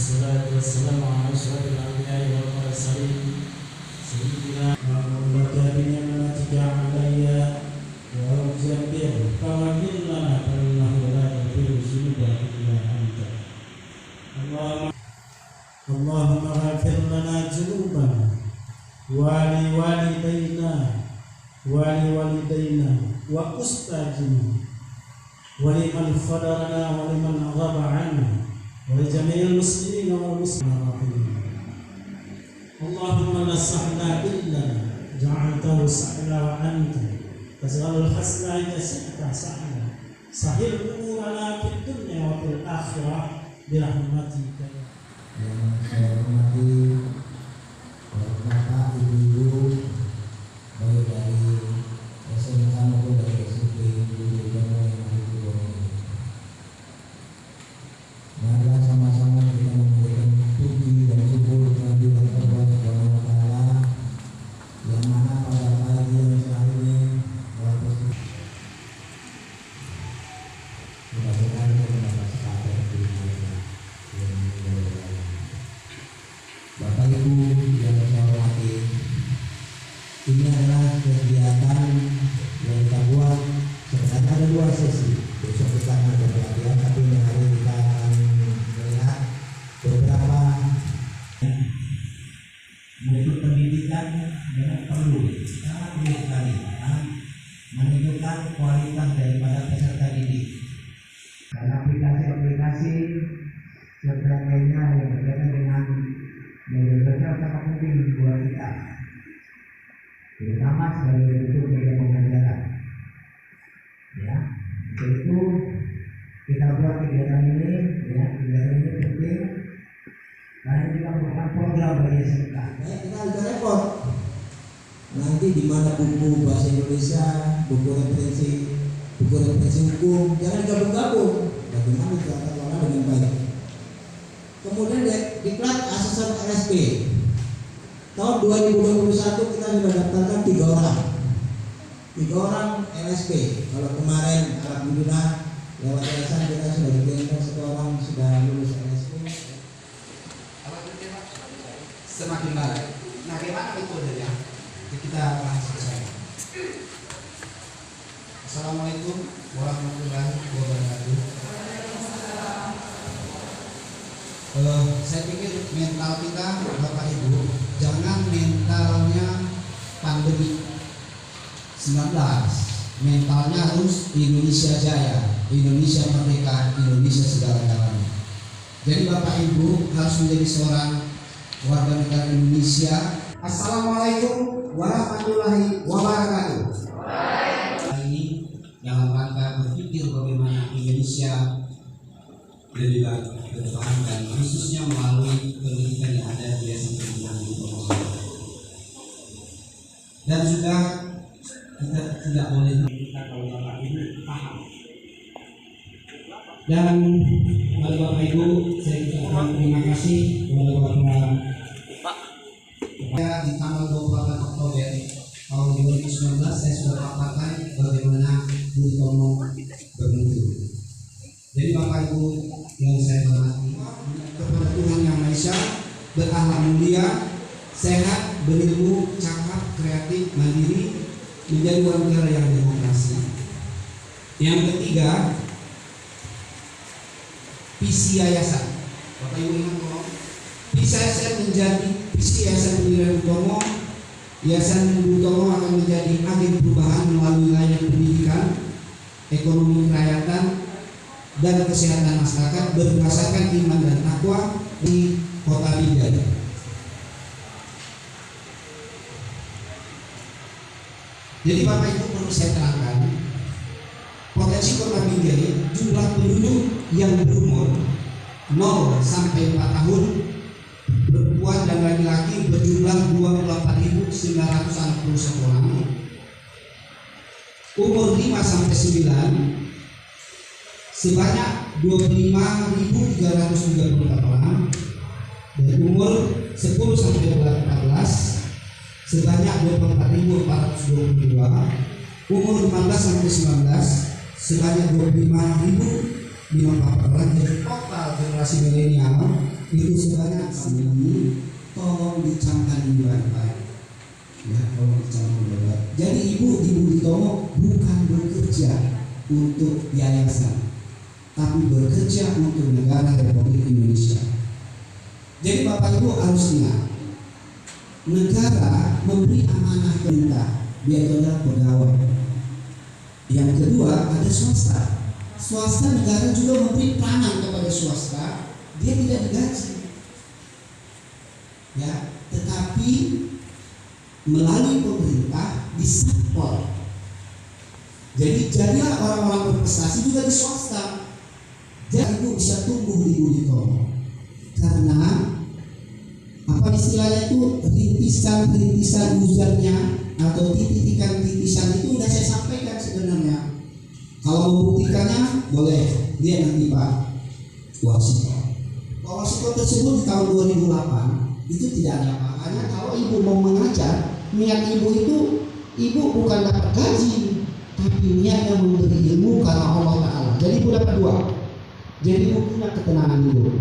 والصلاة والسلام على أشرف الأنبياء والمرسلين سيدنا محمد بنعمتك علي وأجبر فاغفر لنا فإنه لا يغفر الذنوب إلا أنت. اللهم اغفر لنا ذنوبنا ولوالدينا وأستاذنا ولمن فضلنا ولمن غاب عنا ولجميع المسلمين والمسلمات. اللهم لا سهل إلا جعلته سهلا وأنت تجعل الحزن إذا شئت سهلا. سهل أمورنا في الدنيا وفي الآخرة برحمتك. Yang saya hormati Bapak Ibu baik dari SMK maupun dari SMP Guru dan Ibu. Marilah sama-sama kita memberikan puji dan syukur kepada Allah Subhanahu wa taala yang mana pada pagi yang cerah ini mudah-mudahan kita mendapat sesuatu Bapak Ibu yang saya hormati, ini adalah kegiatan yang kita buat. Sebenarnya ada 2 sesi. Besok kita akan ada pelatihan, tapi hari kita akan melihat beberapa bentuk pendidikan yang perlu sekali menunjukkan kualitas daripada peserta didik. Dan aplikasi-aplikasi serta lainnya yang berkaitan dengan media sosial sangat penting buat kita, terutama sebagai bentuk media pembelajaran. Ya, itu kita buat kegiatan ini. Ya, kegiatan ini penting karena juga merupakan program dari SMK. Ya, kita ada repot. Nanti di mana buku bahasa Indonesia, buku referensi hukum, jangan digabung-gabung. Bagaimana kita kelola dengan baik. Kemudian diklat asesor LSP tahun 2021 kita sudah daftarkan 3 orang LSP. Kalau kemarin alhamdulillah lewat yayasan kita sudah dikirimkan 1 orang sudah lulus LSP. Alhamdulillah semakin baik. Nah, bagaimana metodenya? Kita bahas bersama. Assalamualaikum warahmatullahi wabarakatuh. Saya pikir mental kita Bapak Ibu jangan mentalnya pandemi 19, mentalnya harus Indonesia Jaya, Indonesia Merdeka, Indonesia segala-galanya. Jadi Bapak Ibu harus menjadi seorang warga negara Indonesia. Assalamualaikum warahmatullahi wabarakatuh. Ini dalam rangka berpikir bagaimana Indonesia lebih baik ke depan dan khususnya melalui pendidikan yang ada di SMP di Ponorogo. Dan juga kita tidak boleh kita kalau Bapak Ibu paham. Dan kepada Bapak Ibu saya ucapkan terima kasih kepada Bapak. Di tanggal 28 Oktober tahun 2019 saya sudah paparkan bagaimana Bung Tomo bermutu. Jadi Bapak Ibu yang saya hormati, kepada Tuhan Yang Maha Esa, berakhlak mulia, sehat, berilmu, cakap, kreatif, mandiri, menjadi warga negara yang demokrasi. Yang ketiga, visi yayasan. Bapak Ibu ingat bahwa visi yayasan menjadi visi yayasan pendirian Bung Tomo. Yayasan Bung Tomo akan menjadi agen perubahan melalui layanan pendidikan, ekonomi kerakyatan, dan kesehatan masyarakat berdasarkan iman dan takwa di Kota Binjai. Jadi Bapak Ibu perlu saya terangkan, potensi Kota Binjai jumlah penduduk yang berumur 0 sampai 4 tahun, perempuan dan laki-laki berjumlah 24.961 orang, umur 5 sampai 9 sebanyak 25.334 orang, dan umur 10 sampai 14 sebanyak 24.422, umur 15 sampai 19 sebanyak 25.054 orang. Jadi total generasi milenial itu sebanyak sini, tolong dicamkan di baik-baik. Ya, tolong dicamkan baik-baik. Jadi Ibu di Budi Tomo bukan bekerja untuk yayasan, tapi bekerja untuk negara Republik Indonesia. Jadi Bapak Ibu harus ingat, negara memberi amanah perintah, dia adalah pegawai. Yang kedua ada swasta. Swasta negara juga memberi peranan kepada swasta, dia tidak digaji. Ya, tetapi melalui pemerintah disupport. Jadi jadilah orang-orang berprestasi juga di swasta. Jadi Ibu bisa tumbuh di Budi Tomo. Karena apa istilahnya itu, rintisan hujannya atau titikan-titisan itu sudah saya sampaikan sebenarnya. Kalau membuktikannya boleh, dia nanti Pak Wasiko. Pak Wasiko tersebut di tahun 2008 itu tidak ada apa-apanya. Kalau Ibu mau mengajar, niat Ibu itu Ibu bukan dapat gaji, tapi niatnya memberi ilmu karena Allah Ta'ala. Jadi Ibu dapat dua. Jadi Ibu punya ketenangan hidup.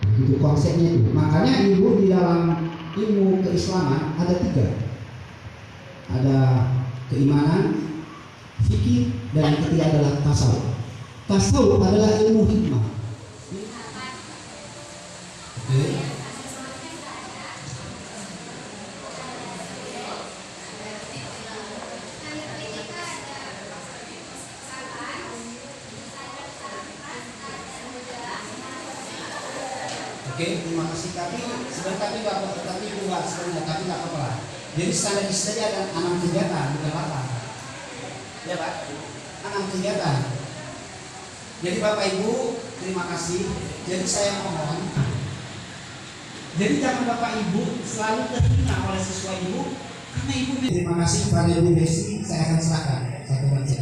Itu konsepnya itu. Makanya Ibu di dalam ilmu keislaman ada tiga. Ada keimanan, fikih, dan yang ketiga adalah tasawuf. Tasawuf adalah ilmu hikmah. Oke. Oke, terima kasih. Tapi sebentar Bapak, tapi Ibu nggak sebenarnya, tapi nggak apa-apa. Jadi standar saja ada 6 kegiatan, bukan 8. Ya Pak, 6 kegiatan. Jadi Bapak Ibu, terima kasih. Jadi saya mohon. Jadi jangan Bapak Ibu selalu terhina oleh siswa Ibu, karena Ibu. Terima kasih kepada Ibu Desi, saya akan serahkan satu baca.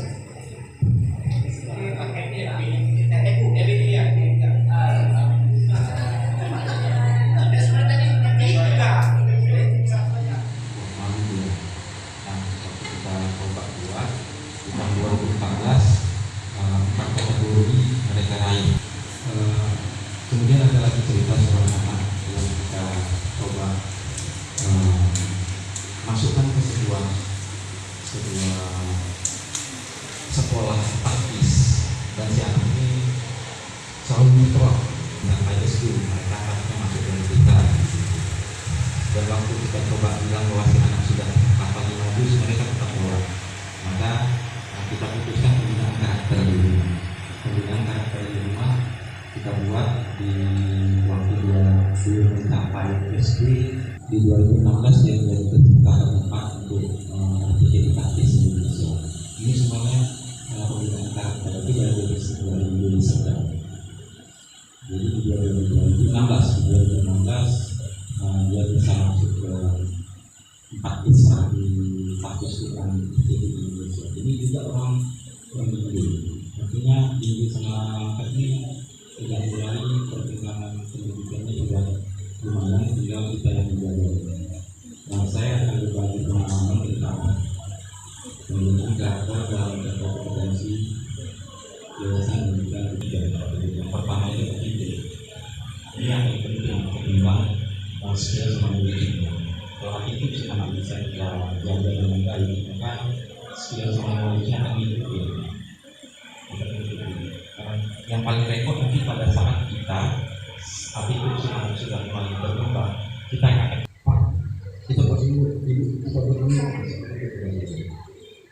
Kemudian ada lagi cerita seorang anak yang kita coba masukkan ke sebuah sekolah taktis, dan si anak ini selalu mikro dengan ISU, mereka anaknya masuk dari kita. Dan waktu kita coba bilang bahwa si anak sudah hafal 5 juz, mereka tetap menolak. Maka kita putuskan pembinaan karakter di rumah. Pembinaan karakter di rumah kita buat di waktu dia belum mencapai SD. Di 2016 dia menjadi ketua tempat untuk aktivitas taktis Indonesia. Ini semuanya pembinaan karakter itu dari sedang. Jadi di 2016 dia bisa masuk ke 4 desa di taktis di Indonesia. Ini juga orang tinggi. Artinya tinggi sama langkat ini tidak mulai perkembangan pendidikannya juga lumayan, tinggal kita yang menjaga. Nah, saya akan berbagi pengalaman tentang pembinaan karakter dalam kompetensi yayasan dan juga pendidikan. Yang pertama itu pendidik. Ini yang paling penting ketimbang skill sama knowledge-nya. Kalau itu anak bisa kita jaga dengan baik, maka skill sama knowledge-nya akan diikuti. Yang paling repot nanti pada saat kita attitude sudah mulai berkembang, kita akan kita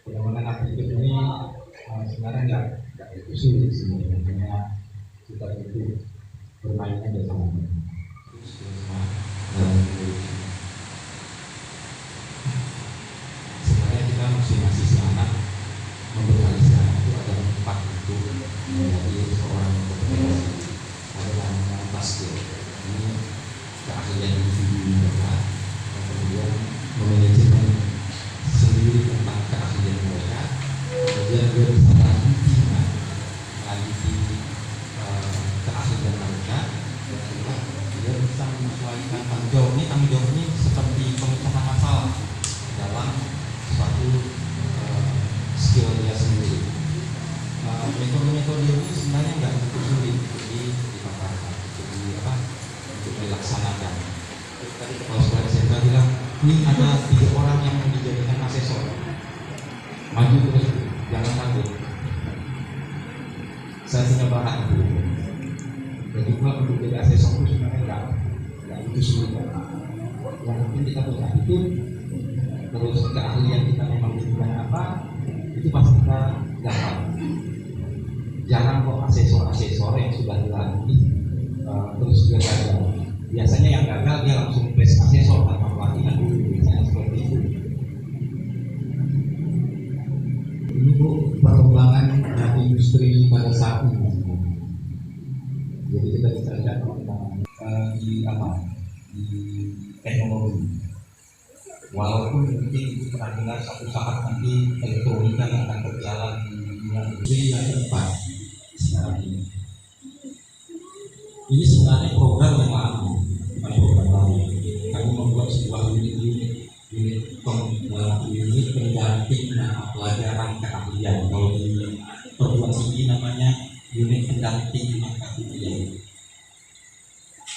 bagaimana attitude ini sebenarnya nggak sulit sebenarnya, hanya kita butuh bermainnya bersama. Sebenarnya kita masih si anak membekali si anak itu ada 4 untuk menjadi seorang kompetensi. Ada namanya skill, ini keahlian individu mereka, dan kemudian memanajemen sendiri tentang keahlian mereka, kemudian dia bisa melanjuti keahlian mereka, dan juga dia bisa menyesuaikan tadi kepala sekolah SMK bilang ini ada 3 orang yang mau dijadikan asesor, maju terus, jangan takut. Saya punya bahan itu. Jadi pula untuk jadi asesor itu sebenarnya nggak itu sulit. Yang penting kita punya attitude, terus keahlian kita memang di bidang apa, itu pasti kita gampang. Jangan kok asesor yang sudah dilatih terus dia gagal. Biasanya yang gagal dia langsung tes asesor tanpa pelatihan dulu, biasanya seperti itu. Ini Bu, perkembangan dari industri pada saat ini. Jadi kita bisa lihat di teknologi. Walaupun mungkin itu pernah dengar satu saat nanti elektronika akan berjalan di industri yang keempat sekarang ini. Ini sebenarnya program yang lama, bukan program baru. Kami membuat sebuah unit pendamping pelajaran keahlian. Kalau di perguruan tinggi namanya unit pendamping keahlian.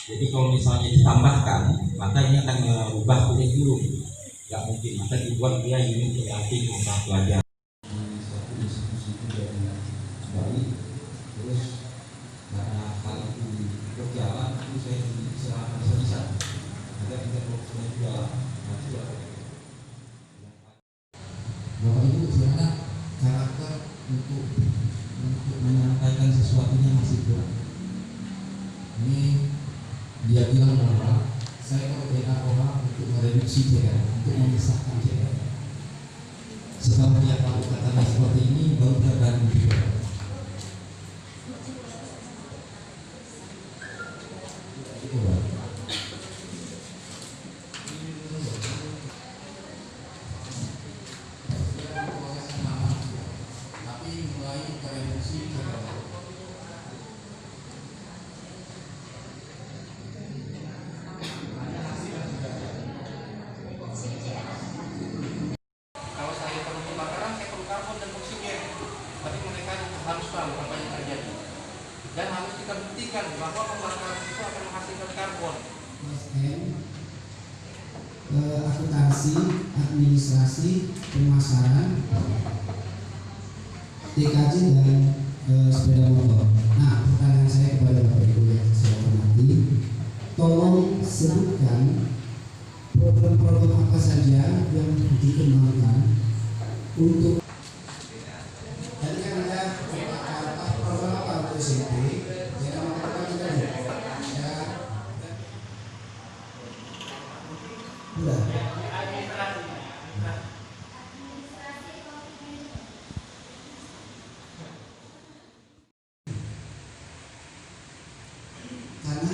Jadi kalau misalnya ditambahkan, maka ini akan merubah kurikulum. Nggak mungkin, maka dibuat dia unit pendamping pelajaran. Suatu institusi yang baik, terus karena hal itu berjalan, itu saya serahkan bisa. Ada kita sudah berjalan, nanti Bapak Ibu silakan karakter untuk menyampaikan sesuatunya masih kurang. Ini dia bilang bahwa saya berbeda orang untuk mereduksi CR, untuk memisahkan CR. Setelah dia tahu katanya seperti ini, baru terganggu juga. Tapi mulai mereduksi CR. Kalau saya perlu pembakaran, saya perlu karbon dan oksigen. Tapi mereka harus tahu apa yang terjadi. Dan harus kita buktikan bahwa pembakaran itu akan menghasilkan karbon. Akuntansi, administrasi, pemasaran, TKJ dan sepeda motor. Nah, pertanyaan saya kepada Bapak Ibu yang saya hormati, tolong sebutkan program-program apa saja yang dikembangkan untuk tadi kan ada program apa untuk SMP ya nama kita ya udah karena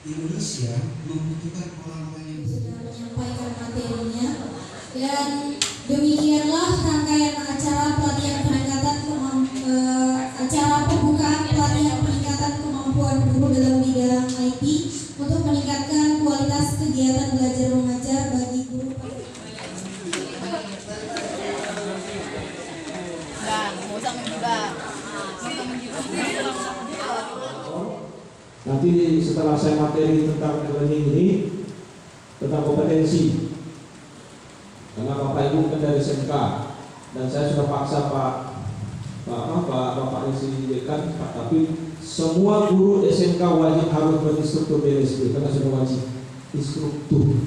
Indonesia membutuhkan orang-orang yang sudah menyampaikan materinya, dan demikianlah rangkaian acara pelatihan peningkatan acara pembukaan pelatihan peningkatan kemampuan guru dalam bidang IT untuk meningkatkan kualitas kegiatan belajar mengajar bagi guru. Nanti setelah saya materi tentang learning ini, tentang kompetensi, karena Bapak Ibu kan dari SMK dan saya sudah paksa Bapak Isi Dekan, tapi semua guru SMK wajib harus berinstruktur BSD karena sudah wajib instruktur.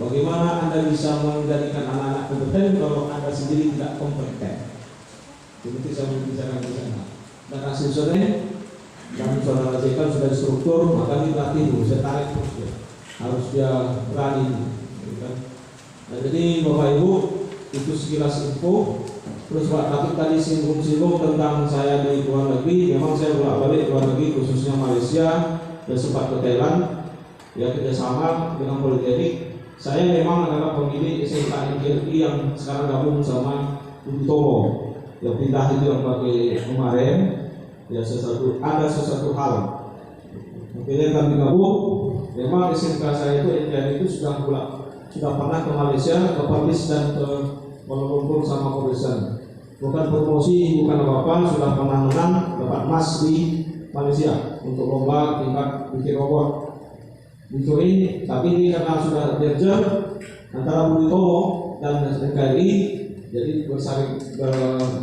Bagaimana Anda bisa menjadikan anak-anak kompeten kalau Anda sendiri tidak kompeten? Itu saya membicarakan di sana. Dan hasil sore dan saudara Zekan sudah struktur, maka dilatih dulu, saya tarik terus dia. Harus dia berani. Kan? Nah, jadi Bapak Ibu, itu sekilas info. Terus Pak Taufik tadi singgung-singgung tentang saya di luar negeri. Memang saya bolak-balik luar negeri, khususnya Malaysia, dan sempat ke Thailand. Ya kerjasama dengan Politeknik. Saya memang adalah pemilik SMK NKRI yang sekarang gabung sama Utomo. Yang pindah itu yang pakai kemarin. Ya ada sesuatu hal. Makanya kami gabung. Memang SMK saya itu NKRI itu sudah pernah ke Malaysia, ke Paris dan ke Kuala Lumpur sama Koresan. Bukan promosi, bukan apa-apa, sudah pernah menang dapat emas di Malaysia untuk lomba tingkat bikin robot. dicuri, tapi ini karena sudah merger antara Budi Tomo dan NKRI, jadi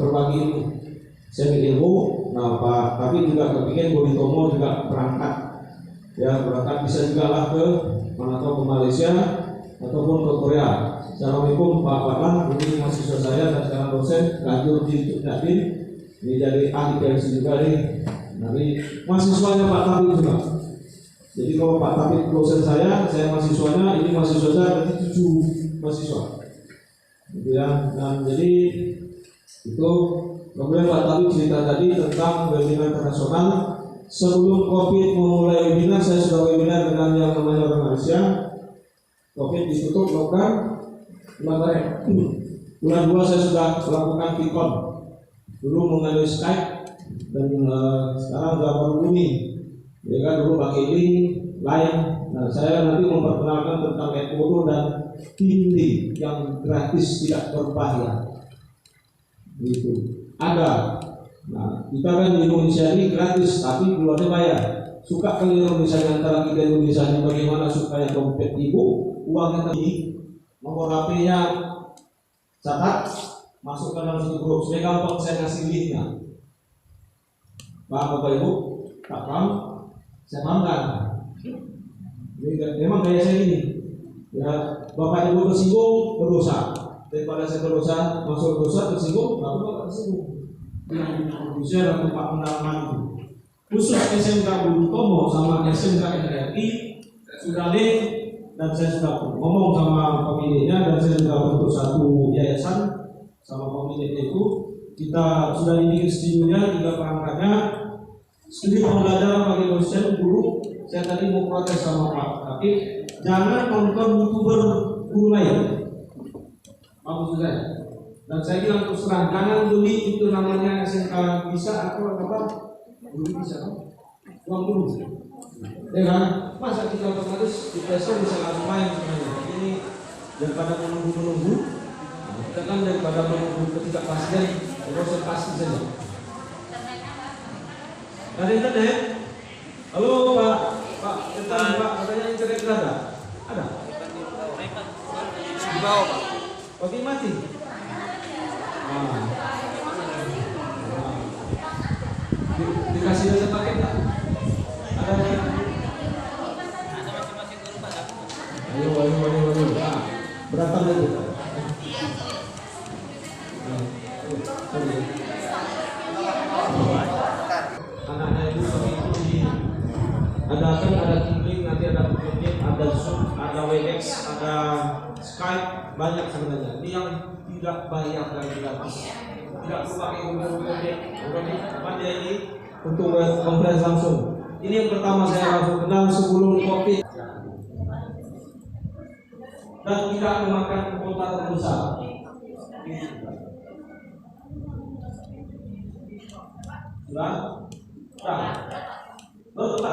berbagi semi ilmu. Nah, tapi juga kepikir Budi Tomo juga berangkat bisa juga lah ke mana tahu ke Malaysia ataupun ke Korea. Assalamualaikum Pak Patlah, ini mahasiswa saya dan sekarang dosen lanjut di Jatim, ini jadi ahli PLC juga nih. Nanti mahasiswanya Pak Tabib juga. Jadi kalau Pak Tabib dosen saya mahasiswanya, ini mahasiswa saya berarti 7 mahasiswa. Gitu ya. Dan jadi itu kemudian Pak Tabib cerita tadi tentang webinar internasional. Sebelum COVID memulai webinar, saya sudah webinar dengan yang namanya orang Malaysia. COVID ditutup lockdown. Bulan 2 saya sudah melakukan Vicon. Dulu mengalami Skype dan sekarang sudah baru ini. Ya kan, dulu pakai link lain. Nah, saya nanti memperkenalkan tentang Edmodo dan Kindi yang gratis tidak berbahaya. Gitu. Ada. Nah, kita kan di Indonesia ini gratis, tapi keluarnya bayar. Suka kan Indonesia antara kita Indonesia ini bagaimana supaya dompet ibu uangnya tadi, nomor HP-nya catat, masuk ke dalam satu grup. Supaya gampang saya kasih linknya. Paham Bapak Ibu? Tak paham? Saya pahamkan. Memang kayak saya ini. Ya, Bapak Ibu tersinggung berdosa. Daripada saya berdosa masuk dosa tersinggung, lalu Bapak tersinggung. Yang Indonesia adalah tempat pendalaman itu. Khusus SMK Budi Tomo sama SMK NKRI sudah link dan saya sudah ngomong sama pemiliknya dan saya sudah bentuk satu yayasan sama pemiliknya itu. Kita sudah bikin studionya, 3 perangkatnya. Studio pembelajaran bagi dosen guru. Saya tadi mau protes sama Pak Akif, jangan nonton YouTuber guru lain. Maksud saya. Dan saya bilang terus terang, jangan beli itu namanya SMK bisa atau apa? Beli bisa kan? Uang dulu. Ya kan? Masa kita otomatis di Play-Store bisa langsung main sebenarnya. Ini daripada menunggu, kita kan daripada menunggu ketidakpastian, proses pasti saja. Ada internet? Halo Pak, katanya internet ada? Ada? Di bawah Pak. Oke mati. Dikasih data paket tak? Ada masing-masing dulu Pak. Ayo. Berapa lagi Pak? Anak-anak itu ada Teamlink, nanti ada Google Meet, ada Zoom, ada Webex, ada Skype, banyak sebenarnya. Ini yang tidak bayar dan gratis. Tidak perlu pakai Google Meet, apa dia ini untuk konferensi langsung. Ini yang pertama saya langsung kenal sebelum COVID dan tidak memakan kuota terbesar. Sudah? Betul.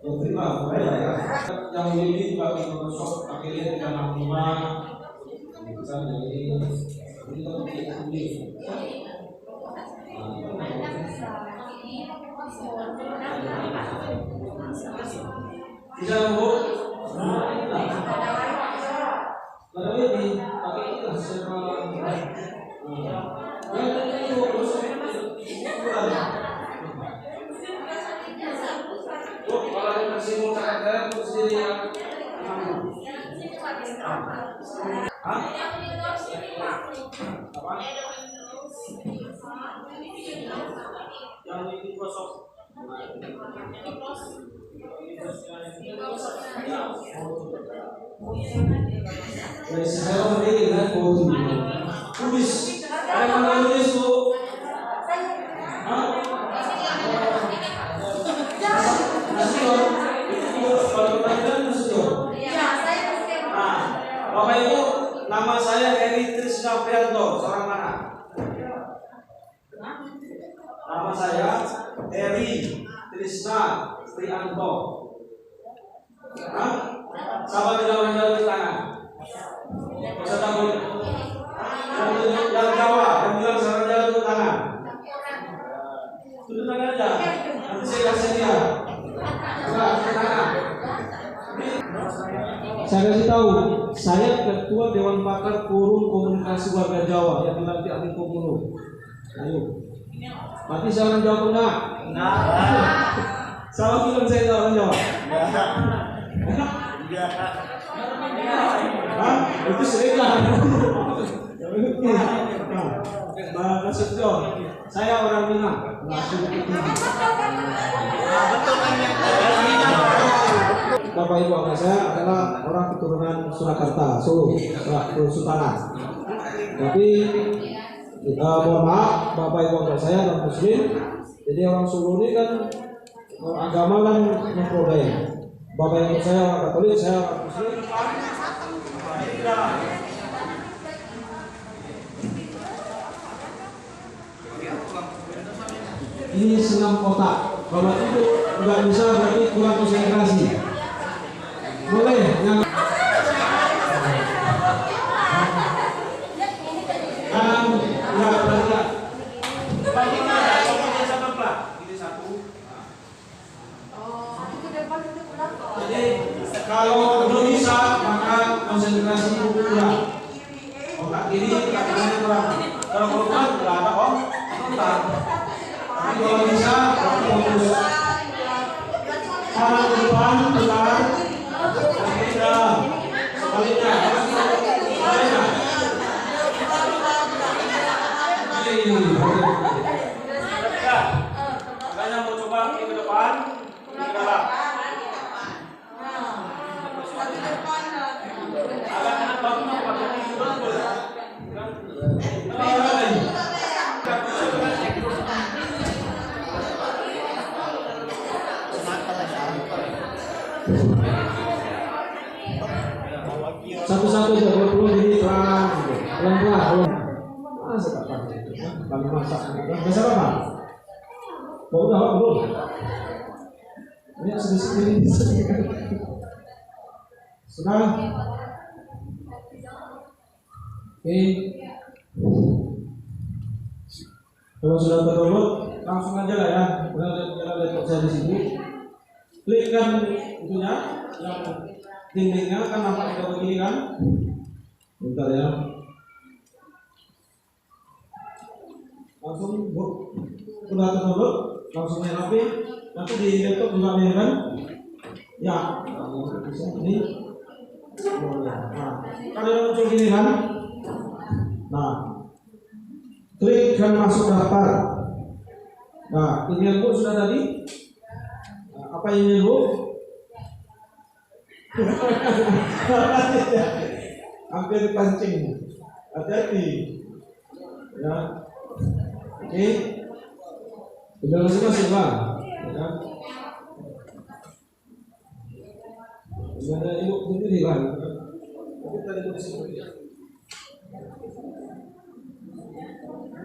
Yang terima, yang ini pakai Microsoft, pakai link 365. Misalnya ini kita pakai ini. Tidak mau. Kalau ini pakai ini saya berdiri dengan foto tulis ada yang nulis bu Bapak Ibu, nama saya Eri Trisna Prianto, seorang mana? Nama saya Eri Trisna Prianto. Sahabat jalan-jalan di tangan. Peserta boleh. Yang Jawa, yang bilang sahabat jalan di tangan. Tutup tangan aja. Nanti saya kasih dia. saya kasih tahu, saya ketua Dewan Pakar Forum Komunikasi Warga Jawa yang dilantik oleh Komulu. Ayo, berarti saya orang Jawa enggak? Salah bilang saya orang Jawa. Hah? Itu sering lah. Mbak Nasution, saya orang Minang. Bapak Ibu anak saya adalah orang keturunan Surakarta, Solo, Sultanan. Tapi mohon maaf, Bapak Ibu anak saya orang Muslim. Jadi orang Solo ini kan agama kan memprodaya. Bapak Ibu saya orang Katolik, saya orang Muslim. Ini senam kotak. Kalau itu nggak bisa berarti kurang konsentrasi. Boleh yang nggak berarti. Jadi kalau belum bisa maka konsentrasi kurang. Otak kiri, otak kanan kurang. Kalau kurang nggak ada otak. Tapi kalau bisa fokus. Tangan ke depan, tekan. Sebaliknya. Makanya mau coba ke depan, ke belakang. Agak kanan bagus, pakai satu-satu aja, kalau jadi pelan-pelan. Masa tak pakai? Kami masak. Masak apa? Bau dah belum? Ini sedikit ini. Sudah. Oke. Kalau sudah terdownload, langsung aja lah ya. Kita lihat saya di sini. Klikkan itunya, yang dindingnya kan nampak kita begini kan. Bentar ya. Langsung sudah terdownload, langsung main HP. Nanti di laptop juga main kan? Ya, bisa ini. Nah, kalau muncul gini kan? Nah, klik dan masuk daftar. Nah, email Bu sudah tadi. Nah, apa email Bu? Hampir pancing. Hati-hati. Ya. Oke. Email masing-masing Bang. Ya. Email Ibu sendiri Bang. Tapi tadi Bu disebut.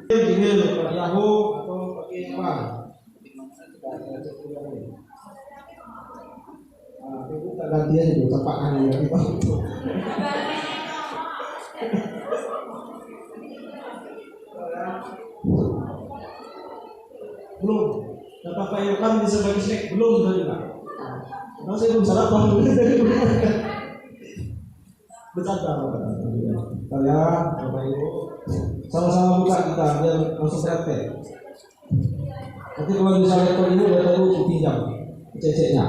Email pakai Yahoo atau pakai apa? Nah, itu tak gantian itu tapakan ya kita. Belum. Kata Pak Yokan bisa bagi snack belum tadi Pak. Karena saya belum sarapan. Bercanda kalian Bapak Ibu sama-sama buka kita biar langsung praktek. Nanti kalau bisa laptop ini udah tahu pinjam ceceknya.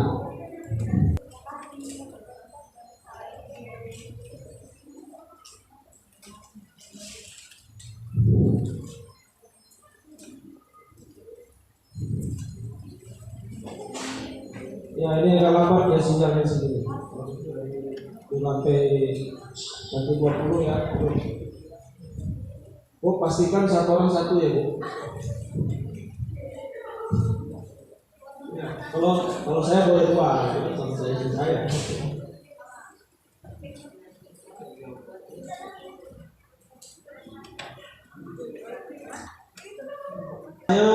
Ya ini agak lambat ya sinyalnya sendiri. Di lantai 20 ya. Bu, pastikan satu orang satu ya Bu. Ya, kalau saya boleh dua, sama saya. Saya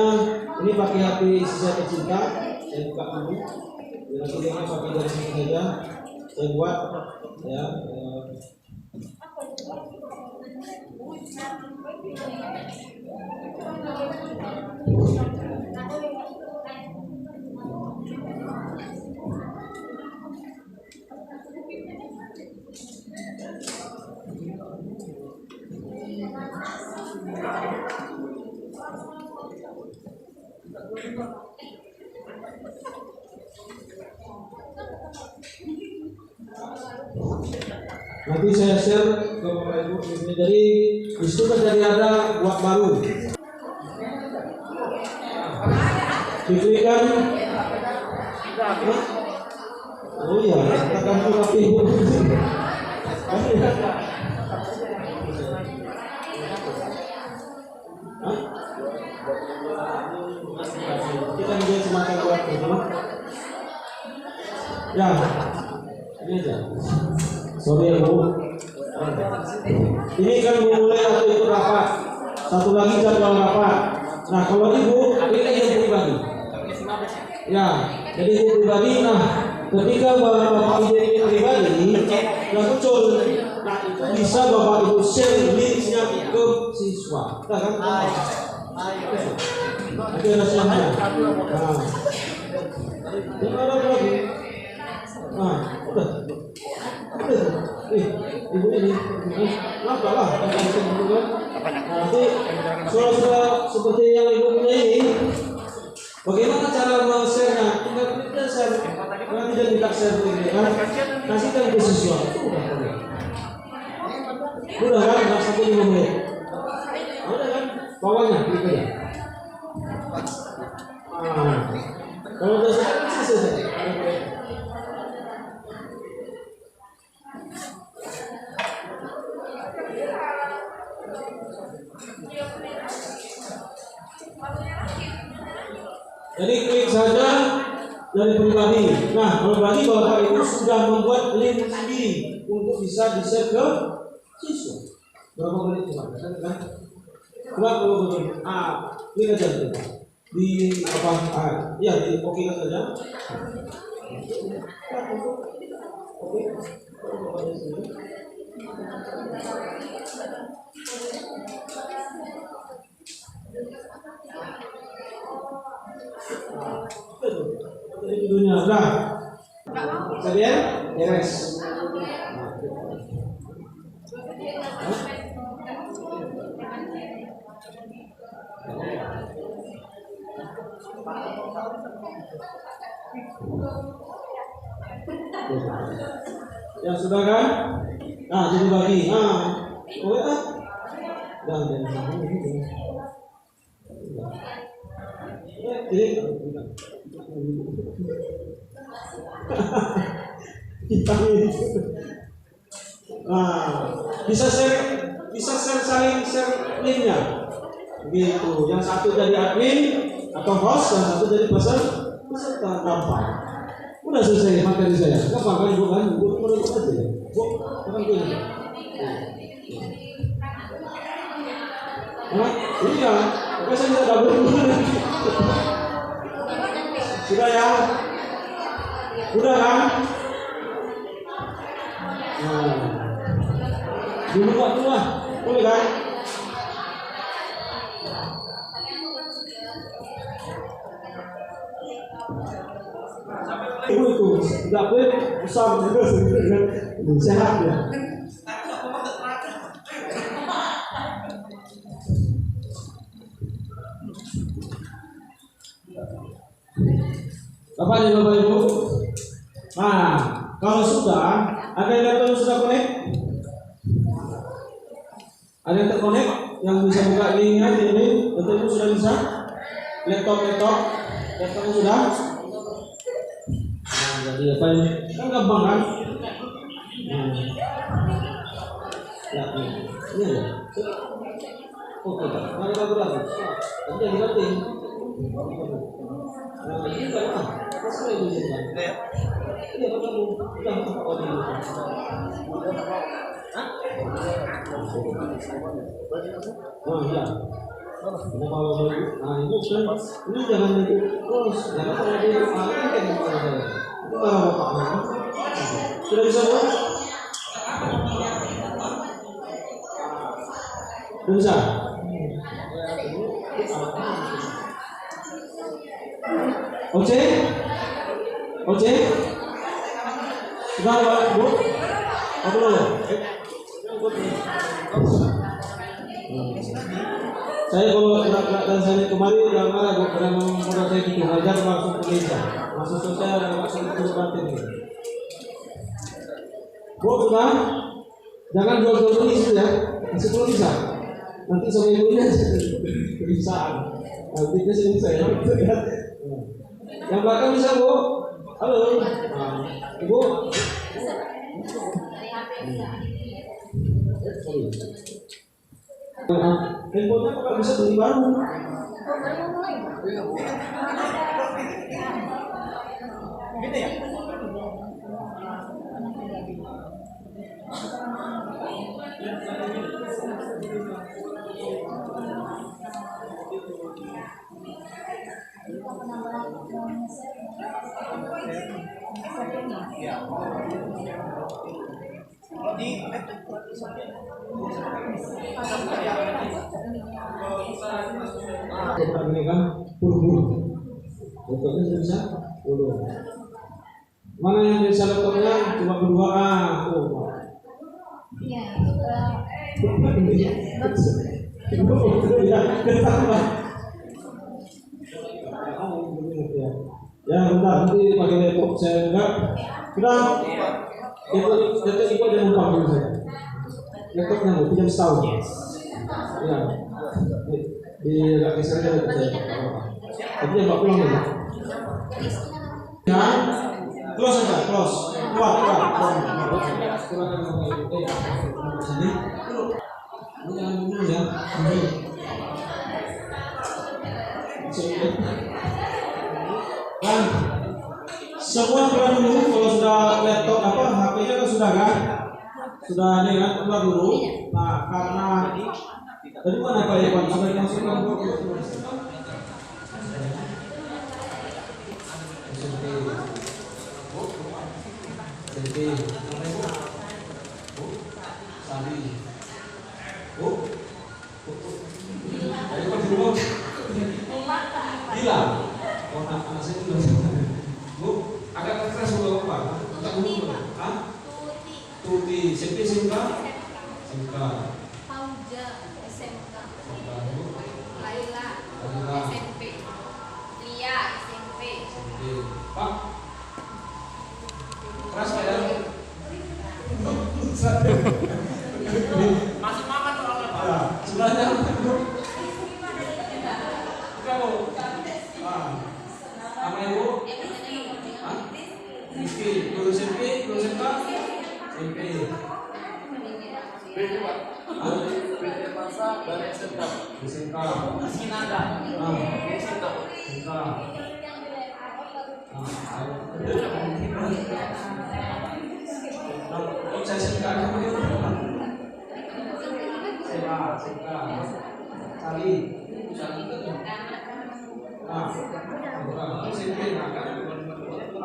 ini pakai HP saya tercinta, saya buka dulu. Nanti dia pakai dari sini saja, saya buat ya. Nanti saya share ke Bapak Ibu. Jadi di situ kan jadi ada buat baru. Diklikkan. Oh iya, katakan rapi Ibu. Kita juga semacam buat ini. Ya, ini aja. Sorry ya Bu. Ini kan mulai atau ikut rapat. Satu lagi jadwal rapat. Nah kalau Ibu ini yang pribadi. Ya, jadi Ibu pribadi. Nah ketika Bapak Ibu ini pribadi yang muncul, nah itu bisa Bapak Ibu share linknya ke siswa. Kita kan? Itu rasanya. Nah, yang ada lagi. Nah, udah. Ibu ini, kenapa lah? Nanti suara seperti yang Ibu punya ini, bagaimana cara men-share-nya? Tinggal kita share, nanti dia minta share ini, kasihkan ke siswa. Udah kan? Nggak 1-5 menit. Udah kan? Bawahnya, gitu ya. Kalau udah selesai. Jadi klik saja dari pribadi. Nah, kalau pribadi Bapak Ibu sudah membuat link sendiri untuk bisa di-share ke siswa. Berapa menit cuma? Kan? Coba kalau klik aja di apa? Ya di oke saja. Oke. Jadi dunia udah. Kemudian beres. Ya sudah kan? Nah jadi bagi. Dan bisa saling share linknya gitu. Yang satu jadi admin atau host, yang satu jadi peserta gampang. Udah selesai materi saya. Gampang kan Ibu kan? Ibu menurut aja ya. Bu, tekan ini. Iya, oke saya bisa double dulu. Sudah ya? Udah kan? Dulu waktu lah, boleh kan? Ibu itu tidak boleh besar juga sehat ya. Bapak dan Bapak Ibu, nah kalau sudah ada yang laptop sudah connect, ada yang terkonek yang bisa buka linknya ini, betul Ibu sudah bisa, laptopnya sudah. Jadi apa ini kan gampang kan? Ya ini ya. Oke, mari kita berlaku. Nanti yang penting. Nah, ini kan masalah itu kan. Iya betul. Sudah apa ini? Oh iya. Nah itu kan ini jangan itu terus jangan terlalu dipakai kan itu bapaknya sudah bisa Bu? Sudah bisa? Oke? Sudah Bu? Apa dulu? Saya kalau dan saya kemarin yang mana karena modal saya gitu ngajar langsung ke meja, langsung saya langsung ke batin gitu. Bu, jangan jual-jual ini ya, masih belum bisa. Nanti sama ibunya kebiasaan. Nanti dia bisa ya. Yang belakang bisa Bu. Halo. Ibu. Handphonenya kalau bisa beli baru. Gitu ya? Ini kan puluh. Laptopnya bisa puluh. Mana yang bisa laptopnya cuma berdua? Iya. Ya bentar, nanti pakai laptop saya enggak. Sudah. Laptop itu aja numpang dulu saya. Laptopnya mau pinjam setahun. Ya. Di laki saya ada saya. Tapi ya pulang ya. Ya. Close aja, close. Keluar. Sini. Jangan dulu ya. Kan semua keluar dulu kalau sudah laptop HP-nya kan sudah kan? Sudah ada kan keluar dulu. Nah, karena dari mana Pak Iwan sudah dimasukkan dulu. Tuti, SMK. Pauja SMK. Laila SMP. Lia SMP. Pak. Keras ya. Masih makan orangnya Pak. Ya, sebelahnya. Kamu. Nama Ibu? Rizky, guru SMP, guru SMK. SMP. SMK. Sinada. Sinta. Saya SMK. Cari.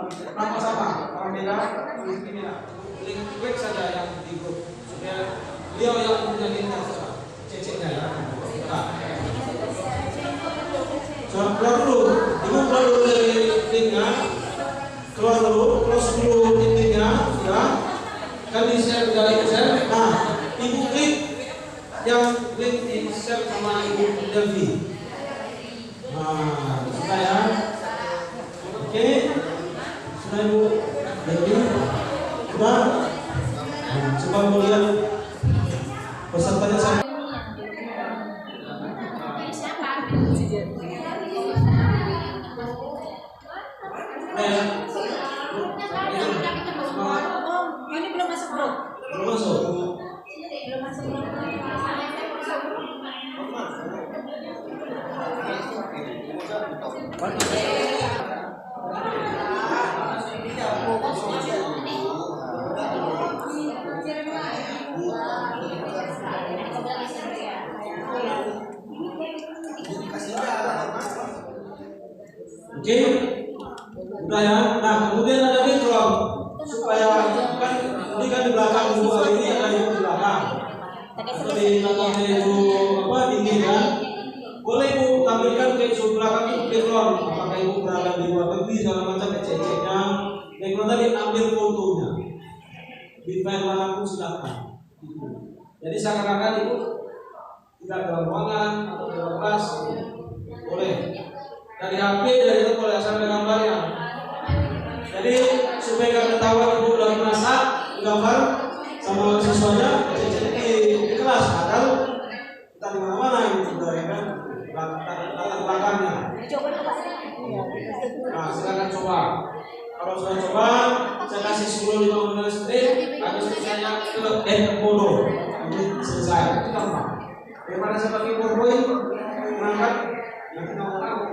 Nama sama orang beda, link saja yang di grup supaya beliau yang punya linknya ceceknya ya. Keluar dulu, ibu keluar dulu dari linknya, keluar dulu, close dulu linknya, sudah. Kan di share dari share. Nah, ibu klik yang link di share sama ibu Delvi. Nah, sudah ya. Oke. Sudah Ibu Dewi, sudah. Coba mau lihat pesertanya sama. Ini belum masuk bro. Belum masuk. Belum masuk bro. Oke, udah ya. Nah, kemudian ada background supaya kan ini kan di belakang ibu ini ada ibu di belakang. Atau di belakang ibu ini kan. Boleh ibu tampilkan ke ibu belakang itu background. Apakah ibu berada di luar negeri segala macam ecek-eceknya. Background tadi ambil fotonya. Di file manapun silakan. Jadi seakan-akan ibu tidak dalam ruangan atau dalam kelas boleh. Dari HP dari itu boleh asal ada gambarnya. Jadi supaya nggak ketahuan ibu lagi masak gambar sama siswanya di kelas, padahal kita di mana-mana gitu dari kan latar belakangnya. Nah silakan coba. Kalau sudah coba, saya kasih 10-15 menit, habis itu saya ke foto, nanti selesai. Itu gampang. Daripada saya pakai PowerPoint, mengangkat, nanti orang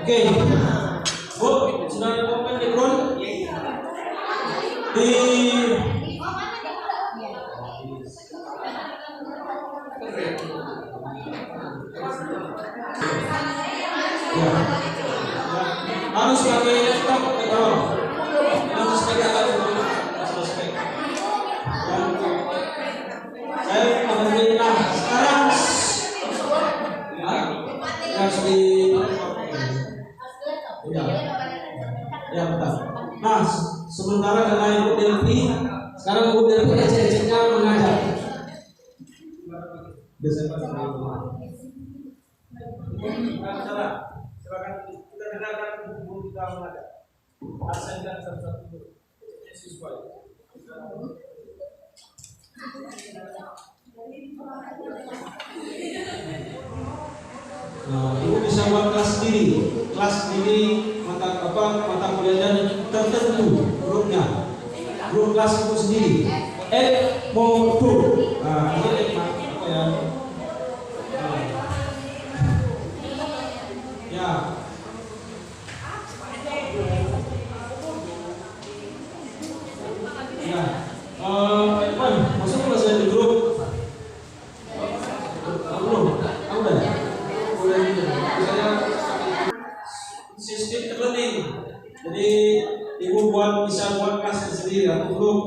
Oke, Bu, sudah open background di harus pakai laptop atau harus pakai alat saya alhamdulillah sekarang harus di ya betul. Nah sementara dengan Ibu Delvi sekarang Ibu Delvi ecek-eceknya mengajar biasanya silakan kita dengarkan Bu kita mengajar. Absen dan satu-satu siswa. Nah, Ibu bisa buat kelas sendiri mata kuliahnya tertentu grupnya, grup kelas Ibu sendiri. Mau grup. Nah, ini apa ya? Ya. Ya. Masuk kelas saya di grup. Belum. Udah. Sistem learning. Jadi Ibu bisa buat kelas sendiri atau grup.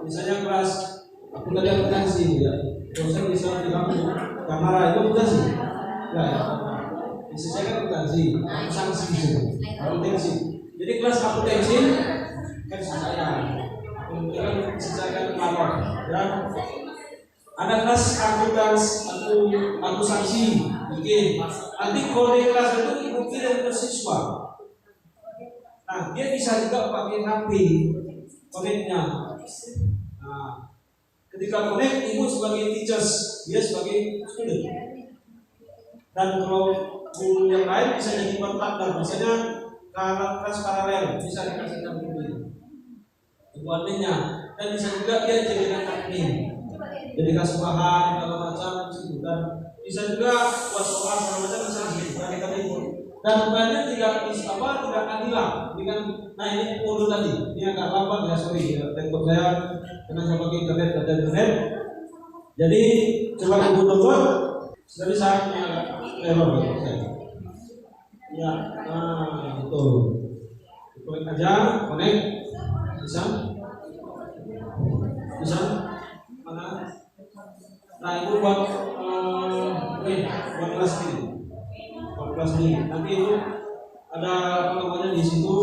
Misalnya kelas aku tadi akuntansi ya. Dosen bisa bilang kamera itu akuntansi. Ya. Bisa saya akuntansi, sanksi akuntansi. Jadi kelas akuntansi kan saya. Kemudian saya pelapor. Ya. Ada kelas aku sanksi bikin. Nanti kode kelas itu Ibu kirim ke siswa. Nah, dia bisa juga pakai HP koneknya. Nah, ketika connect Ibu sebagai teachers, dia sebagai student. Dan kalau guru yang lain bisa jadi partner, misalnya kelas paralel bisa dikasihkan guru Ibu adminnya, dan bisa juga dia jadikan admin. Jadi kasih bahan segala macam gitu, dan bisa juga buat soal segala macam bisa gitu. Dan banyak tidak hilang dengan nah ini urut tadi ini agak lambat ya sorry ya laptop saya karena saya pakai internet. Jadi coba Ibu download sudah bisa error saya. Ya, nah betul. Klik aja, connect, bisa mana? Nah itu buat buat kelas ini, nanti itu ada apa namanya di situ.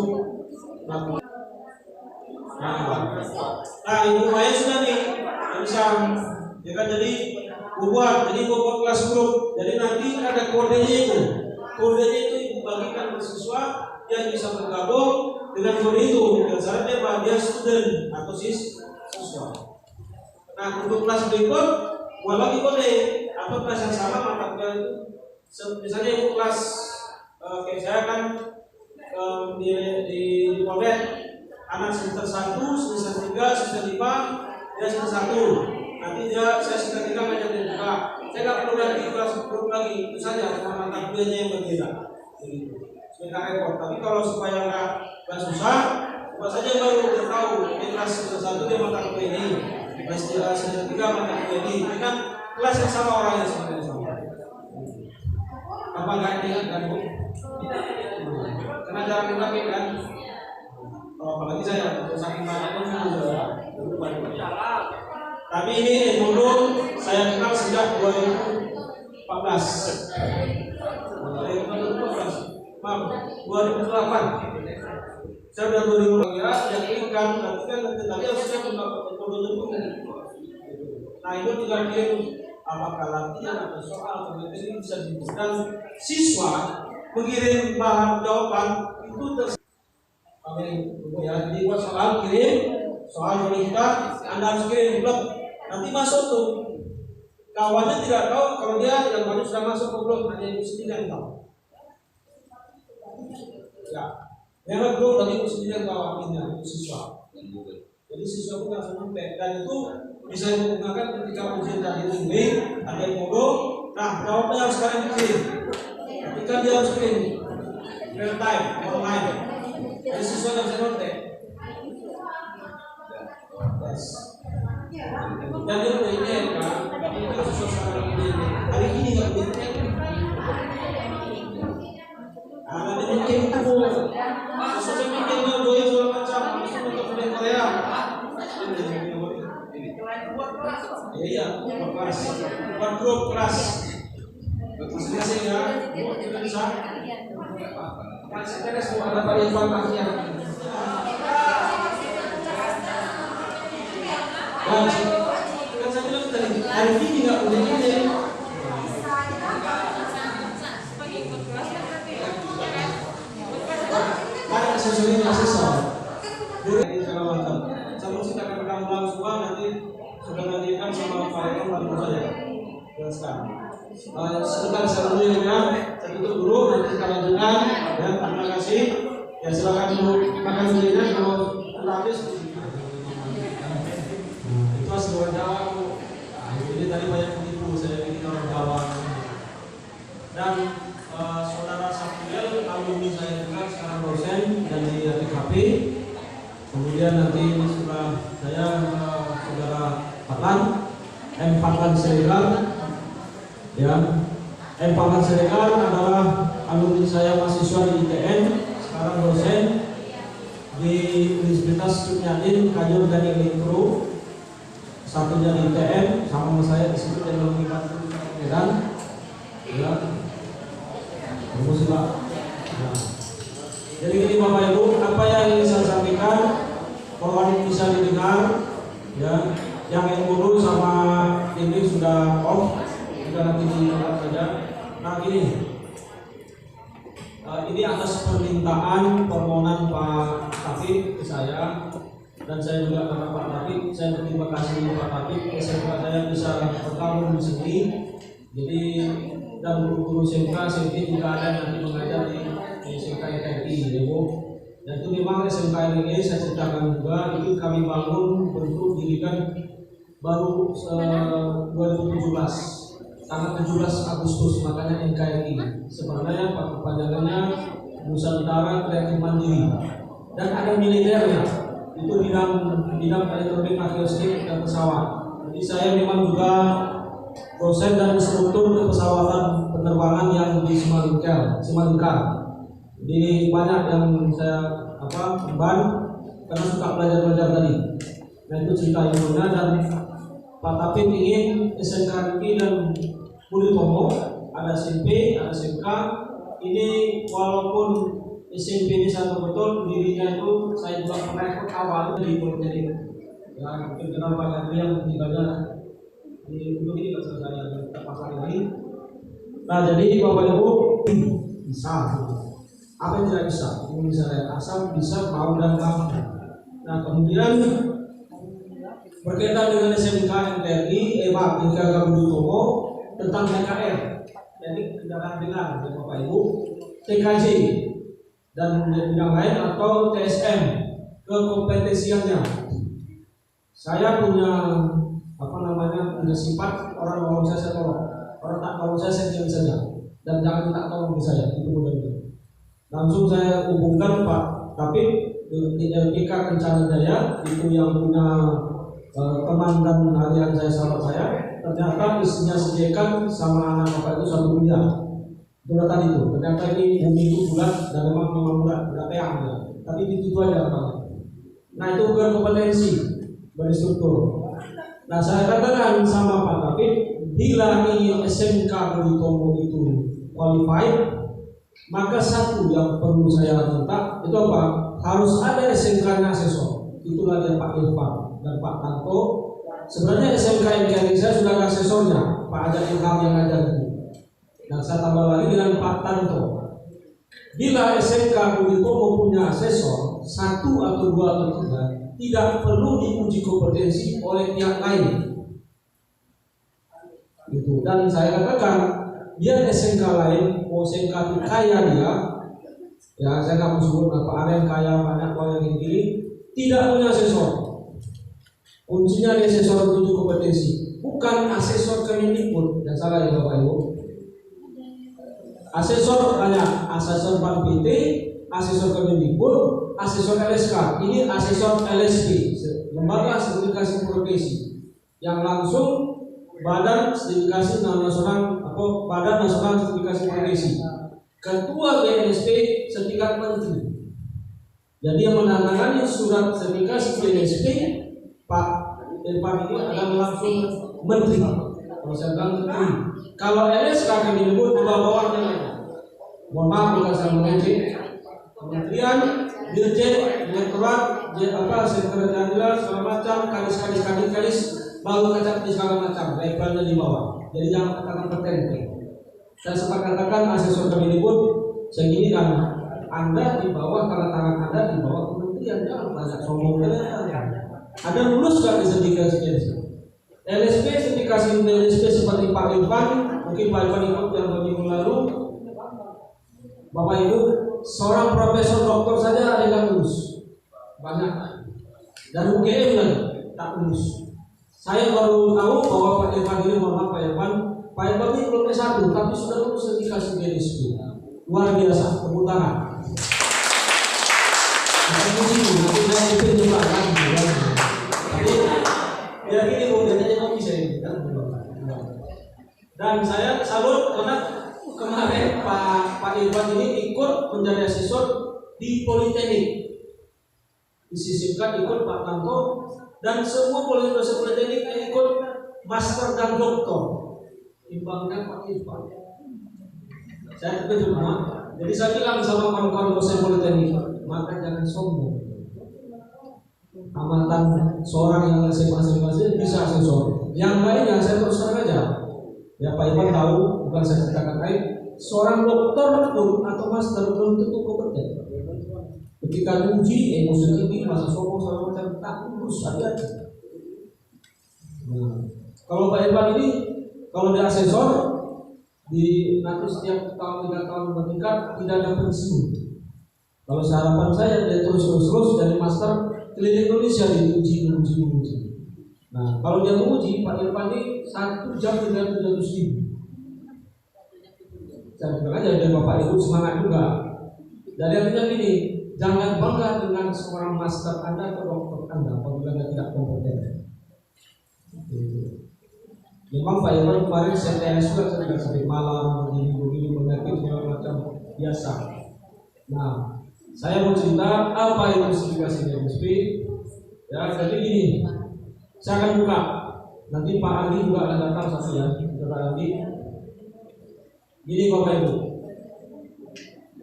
Nah Ibu Maya sudah nih, bisa ya kan jadi buat kelas grup. Jadi nanti ada kodenya itu Ibu bagikan ke siswa yang bisa bergabung dengan kode itu. Dan syaratnya bahwa dia student atau siswa. Nah untuk kelas berikut buat lagi kode atau kelas yang sama mata kuliah itu. Misalnya Ibu kelas kayak saya kan di Polres anak semester 1, semester 3, semester 5, dia semester 1. Nanti saya semester 3 ngajar dia juga. Saya nggak perlu lagi kelas grup lagi, itu saja cuma mata kuliahnya yang berbeda. Begitu. Supaya repot. Tapi kalau supaya nggak susah, buat saja baru tahu di kelas semester 1 dia mata kuliah ini, kelas semester 3 mata kuliah ini. Ini kan kelas yang sama orangnya sebenarnya sama. Apa nggak ingat kan Bu? Karena jarang dipakai kan. Apalagi saya saking banyak tapi ini dulu saya kenal sejak 2014. maaf 2008. Saya udah 2000 ya, yakinkan nanti kan tadi harusnya untuk nah itu tinggal kirim apakah latihan atau soal kemudian bisa dan siswa mengirim bahan jawaban itu ya, jadi buat soal kirim soal dari kita Anda harus kirim blog nanti masuk tuh kawannya tidak tahu kalau dia yang baru sudah masuk ke blog hanya ibu sendiri yang tahu ya memang blog tadi ibu sendiri yang tahu akhirnya ibu siswa jadi siswa pun langsung sampai dan itu bisa digunakan ketika ujian tadi ini ada yang bodoh nah jawabnya harus sekarang dikirim ketika dia harus kirim real time online jadi siswa yang bisa notek dan itu ini kan ini siswa sekarang ini hari ini nggak begitu ada mungkin itu siswa mungkin mau join segala macam untuk kemudian Korea iya kelas buat grup kelas masing-masing ya sudah bisa kan sekarang semua ada pada informasinya kan saya bilang tadi hari ini nggak boleh ini karena sesuai asesor dari segala macam saya mesti akan rekam semua nanti sudah nantikan sama Pak Eko bantu saya jelaskan sebentar saya dulu ya saya tutup dulu nanti kita lanjutkan dan terima kasih ya silakan dulu makan dulu kalau habis itu asli orang Jawa jadi tadi banyak penipu saya bikin orang Jawa dan saudara Samuel alumni saya juga sekarang dosen dan di TKP kemudian nanti setelah saya saudara Patlan M. Patlan Siregar ya M. Patlan Siregar adalah alumni saya mahasiswa di ITN sekarang dosen di Universitas Cutnyatin Kajur dan Elektro satunya di ITN sama saya di situ teknologi Bandung Medan ya Pak. Nah. Jadi ini Bapak Ibu apa yang ingin saya sampaikan mohon bisa didengar ya yang dulu sama ini sudah off kita nanti didengar saja. Nah ini atas permintaan permohonan Pak Taufik ke saya dan saya juga karena Pak Taufik saya berterima kasih Pak Taufik SMK saya bisa bergabung di sini jadi dan guru-guru SMK juga ada nanti mengajar di SMK ITI ya Bu. Dan itu memang SMK ini saya ceritakan juga itu kami bangun bentuk dirikan baru 2017 tanggal 17 Agustus makanya NKRI sebenarnya kepanjangannya Nusantara Kreatif Mandiri dan ada militernya itu bidang elektronik aviostik dan pesawat. Jadi saya memang juga dosen dan instruktur kepesawatan penerbangan yang di Simalingkar. Jadi banyak yang saya ban karena suka belajar tadi. Nah itu cerita ilmunya dan Pak Taufik ingin SMK dan Mulitomo ada SMP, ada SMK. Ini walaupun SMP ini satu betul dirinya itu saya juga pernah ikut awal di Politeknik. Ya mungkin kenal Pak Gadri yang tinggalnya untuk ini kan selesai kita pasang ini. Nah jadi Bapak Ibu bisa, apa yang tidak bisa? Ini misalnya asal bisa mau dan mampu. Nah kemudian berkaitan dengan SMK NTRI, Ika Gabudutomo tentang TKR, jadi kendaraan ringan ya Bapak Ibu, TKJ dan yang lain atau TSM kekompetensiannya. Saya punya punya sifat orang tolong saya tolong, orang tak tolong saya diam saja dan jangan minta tolong ke saya itu mudah. Langsung saya hubungkan Pak Taufik di LPK Kencana Jaya itu yang punya teman dan hadiran saya sahabat saya ternyata isinya sediakan sama anak bapak itu 1 miliar bulan tadi itu ternyata ini bumi itu bulat dan memang bulat tidak peang ya. Tapi itu aja Pak. Nah itu bukan kompetensi bagi struktur. Nah saya katakan sama Pak Taufik bila ingin SMK Gabudutomo itu qualified Maka satu yang perlu saya minta itu apa? Harus ada SMK-nya asesor. Itulah dia Pak Irfan dan Pak Tanto. Sebenarnya SMK NKRI saya sudah ada asesornya, Pak Ajak Ilham yang ada itu. Dan saya tambah lagi dengan Pak Tanto. Bila SMK begitu mempunyai asesor, satu atau dua atau tiga, tidak perlu diuji kompetensi oleh pihak lain. Gitu. Dan saya katakan, dia SMK lain, mau SMK kaya dia, ya saya nggak mau sebut Pak Aren kaya banyak orang yang gini, tidak punya asesor. Kuncinya di asesor uji kompetensi, bukan asesor Kemendikbud. Yang salah ya Bapak Ibu. Asesor banyak, asesor Bank PT, asesor Kemendikbud, asesor LSK. Ini asesor LSP, Lembaga Sertifikasi Profesi, yang langsung Badan Sertifikasi Nasional atau Badan Nasional Sertifikasi Profesi. Ketua BNSP setingkat menteri. Jadi yang menandatangani surat sertifikasi BNSP Pak Irfan ini adalah langsung menteri. Kalau saya bilang menteri. Kalau LSK kami menyebut di bawahnya. Mohon maaf bukan saya mengejek. Kementerian, Dirjen, Direktorat, Sekretariat Jenderal, segala macam, kadis, baru kacang di segala macam, levelnya di bawah. Jadi jangan katakan petente. Saya sempat katakan asesor kami menyebut segini dan Anda di bawah, tanda tangan Anda di bawah kementerian, jangan banyak sombong. Ada lulus gak di sertifikasi LSP? LSP sertifikasi LSP seperti Pak Irfan, mungkin Pak Irfan ikut yang minggu lalu. Bapak Ibu, seorang profesor doktor saja ada yang lulus, banyak. Dan UGM lagi tak lulus. Saya baru tahu bahwa Pak Irfan ini, mohon maaf Pak Irfan ini belum S1 tapi sudah lulus sertifikasi LSP. Luar biasa, tepuk tangan. Nanti saya pikir juga tapi ya gini modelnya kopi saya ini. Dan saya salut karena kemarin Pak Irfan ini ikut menjadi asesor di Politeknik. Disisipkan ikut Pak Tanto dan semua dosen Politeknik yang ikut master dan doktor. Imbangnya Pak Irfan. Saya terkejut semua. Jadi saya bilang sama kawan-kawan dosen Politeknik, maka jangan sombong. Amatan seorang yang masing-masing bisa asesor. Yang lainnya saya terus terang aja. Ya Pak Irfan tahu, bukan saya ceritakan lain. Seorang dokter pun atau master belum tentu kompeten. Ketika diuji emosi tinggi, masa sombong segala macam tak lulus hati-hati. Nah, kalau Pak Irfan ini kalau dia asesor di nanti setiap tahun 3 tahun bertingkat tidak ada pensiun. Kalau harapan saya dia terus dari master keliling Indonesia diuji. Nah, kalau dia menguji Pak Irfan ini 1 jam 300.000. Saya bilang aja dia Bapak Ibu semangat juga. Jadi artinya gini, jangan bangga dengan seorang master Anda atau dokter Anda apabila Anda tidak kompeten. Memang Pak Irfan kemarin saya juga sampai malam begini mengerti segala macam biasa. Nah, saya mau cerita apa itu sertifikasi LSP. Ya, jadi gini, saya akan buka. Nanti Pak Andi juga akan datang satu ya, Pak Andi. Gini Bapak Ibu,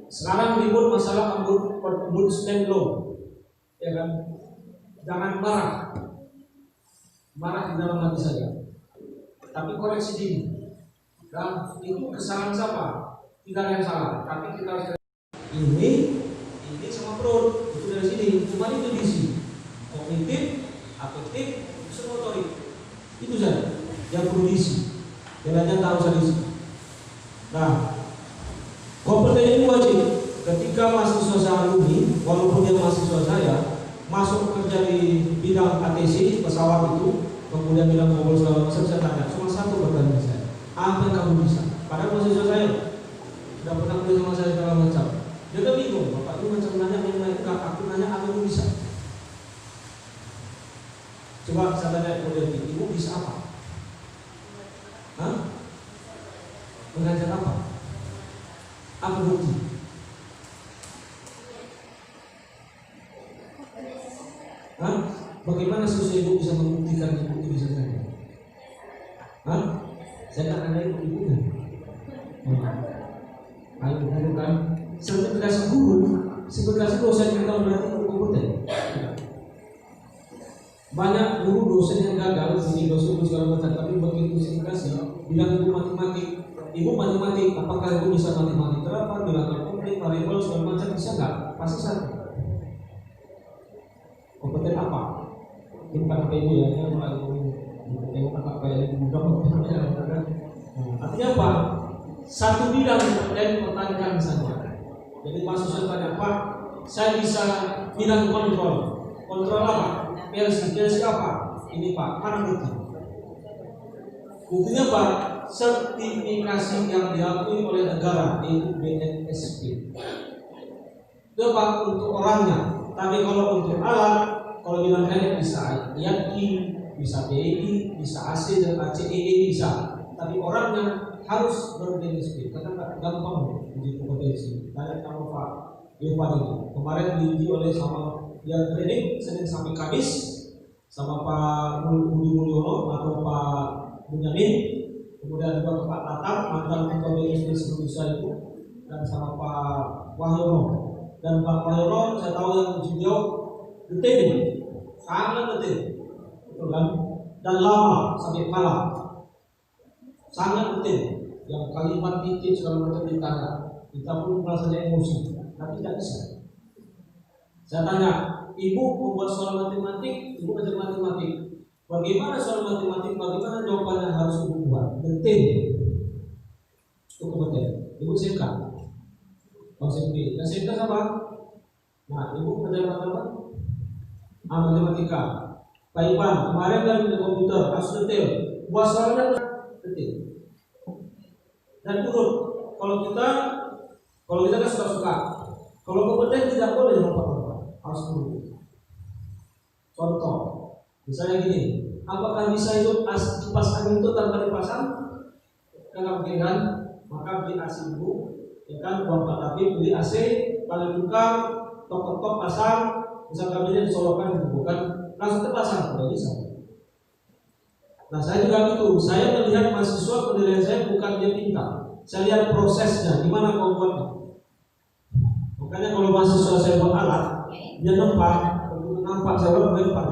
sekarang ribut masalah ombudsman law, ya kan? Jangan marah di dalam hati saja. Tapi koreksi diri. Dan itu kesalahan siapa? Tidak ada yang salah. Tapi kita harus ini sama perut itu dari sini. Cuma itu diisi. Kognitif, afektif, motorik. Itu saja yang perlu diisi. Yang lainnya tak usah diisi. Nah, kompeten ini wajib. Ketika mahasiswa saya alumni, walaupun dia mahasiswa saya, masuk kerja di bidang ATC pesawat itu, kemudian bilang ngobrol segala macam, saya tanya cuma satu pertanyaan saya, apa yang kamu bisa? Padahal mahasiswa saya sudah pernah kuliah sama saya segala macam. Dia kan bingung, Bapak itu macam nanya mengenai aku nanya apa yang bisa? Coba saya tanya kemudian ibu bisa apa? Hah? Mengajar apa? Apa bukti? Hah? Bagaimana susah ibu bisa membuktikan ibu bisa saja? Hah? Saya tak ada ibu-ibunya. Ayo kan sertifikasi guru dosen yang tahu berarti kompeten. Banyak guru dosen yang gagal jadi dosen segala macam, tapi begitu sertifikasi bilang ibu matematik, apakah ibu bisa matematik terapan, bilangan komplit, variabel segala macam bisa nggak? Pasti satu. Kompeten apa? Ini kan ibu ya, yang apa ya ibu artinya apa? Satu bidang kompeten pertahankan saja. Jadi mahasiswa tanya, Pak, saya bisa bidang kontrol apa? PLC apa? Ini Pak, mana bukti? Buktinya Pak, sertifikasi yang diakui oleh negara yaitu BNSP. Itu Pak untuk orangnya, tapi kalau untuk alat, kalau bilang kalian bisa IATI, bisa BEI, bisa AC dan ACEE bisa, tapi orangnya harus ber-BNSP karena nggak gampang uji kompetensi. Tanya sama Pak Irfan ini kemarin diuji oleh sama yang training Senin sampai Kamis sama Pak Budi Mulyono atau Pak Bunyamin, kemudian juga Pak Tatar mantan ketua BNSP Indonesia itu, dan sama Pak Wahyono. Dan Pak Wahyono saya tahu yang beliau detail, sangat detail, betul kan? Dan lama sampai malam, sangat detail. Yang kalimat titik segala macam ditanya, kita pun merasanya emosi, tapi tidak bisa. Saya tanya, ibu membuat soal matematik, ibu belajar matematik, bagaimana soal matematik, bagaimana jawabannya harus ibu buat, detail. Itu kompeten. Ibu siapkan konsep B. Dan siapkan apa? Nah, ibu belajar matematika. Pak Ipan, kemarin kan di komputer harus detail, buat soalnya detail. Dan urut, kalau kita kan suka-suka, kalau kompeten tidak boleh lompat-lompat, harus urut. Contoh, misalnya gini, apakah bisa hidup kipas angin itu tanpa dipasang? Enggak mungkin kan? Maka beli AC dulu, ya kan? Bapak tapi beli AC, paling buka, tok pasang, bisa kabelnya disolokkan gitu, bukan langsung terpasang, tidak bisa. Nah saya juga gitu, saya melihat mahasiswa penilaian saya bukan dia pintar, saya lihat prosesnya, gimana komponennya. Makanya kalau mahasiswa saya buat alat, dia nampak saya lempar.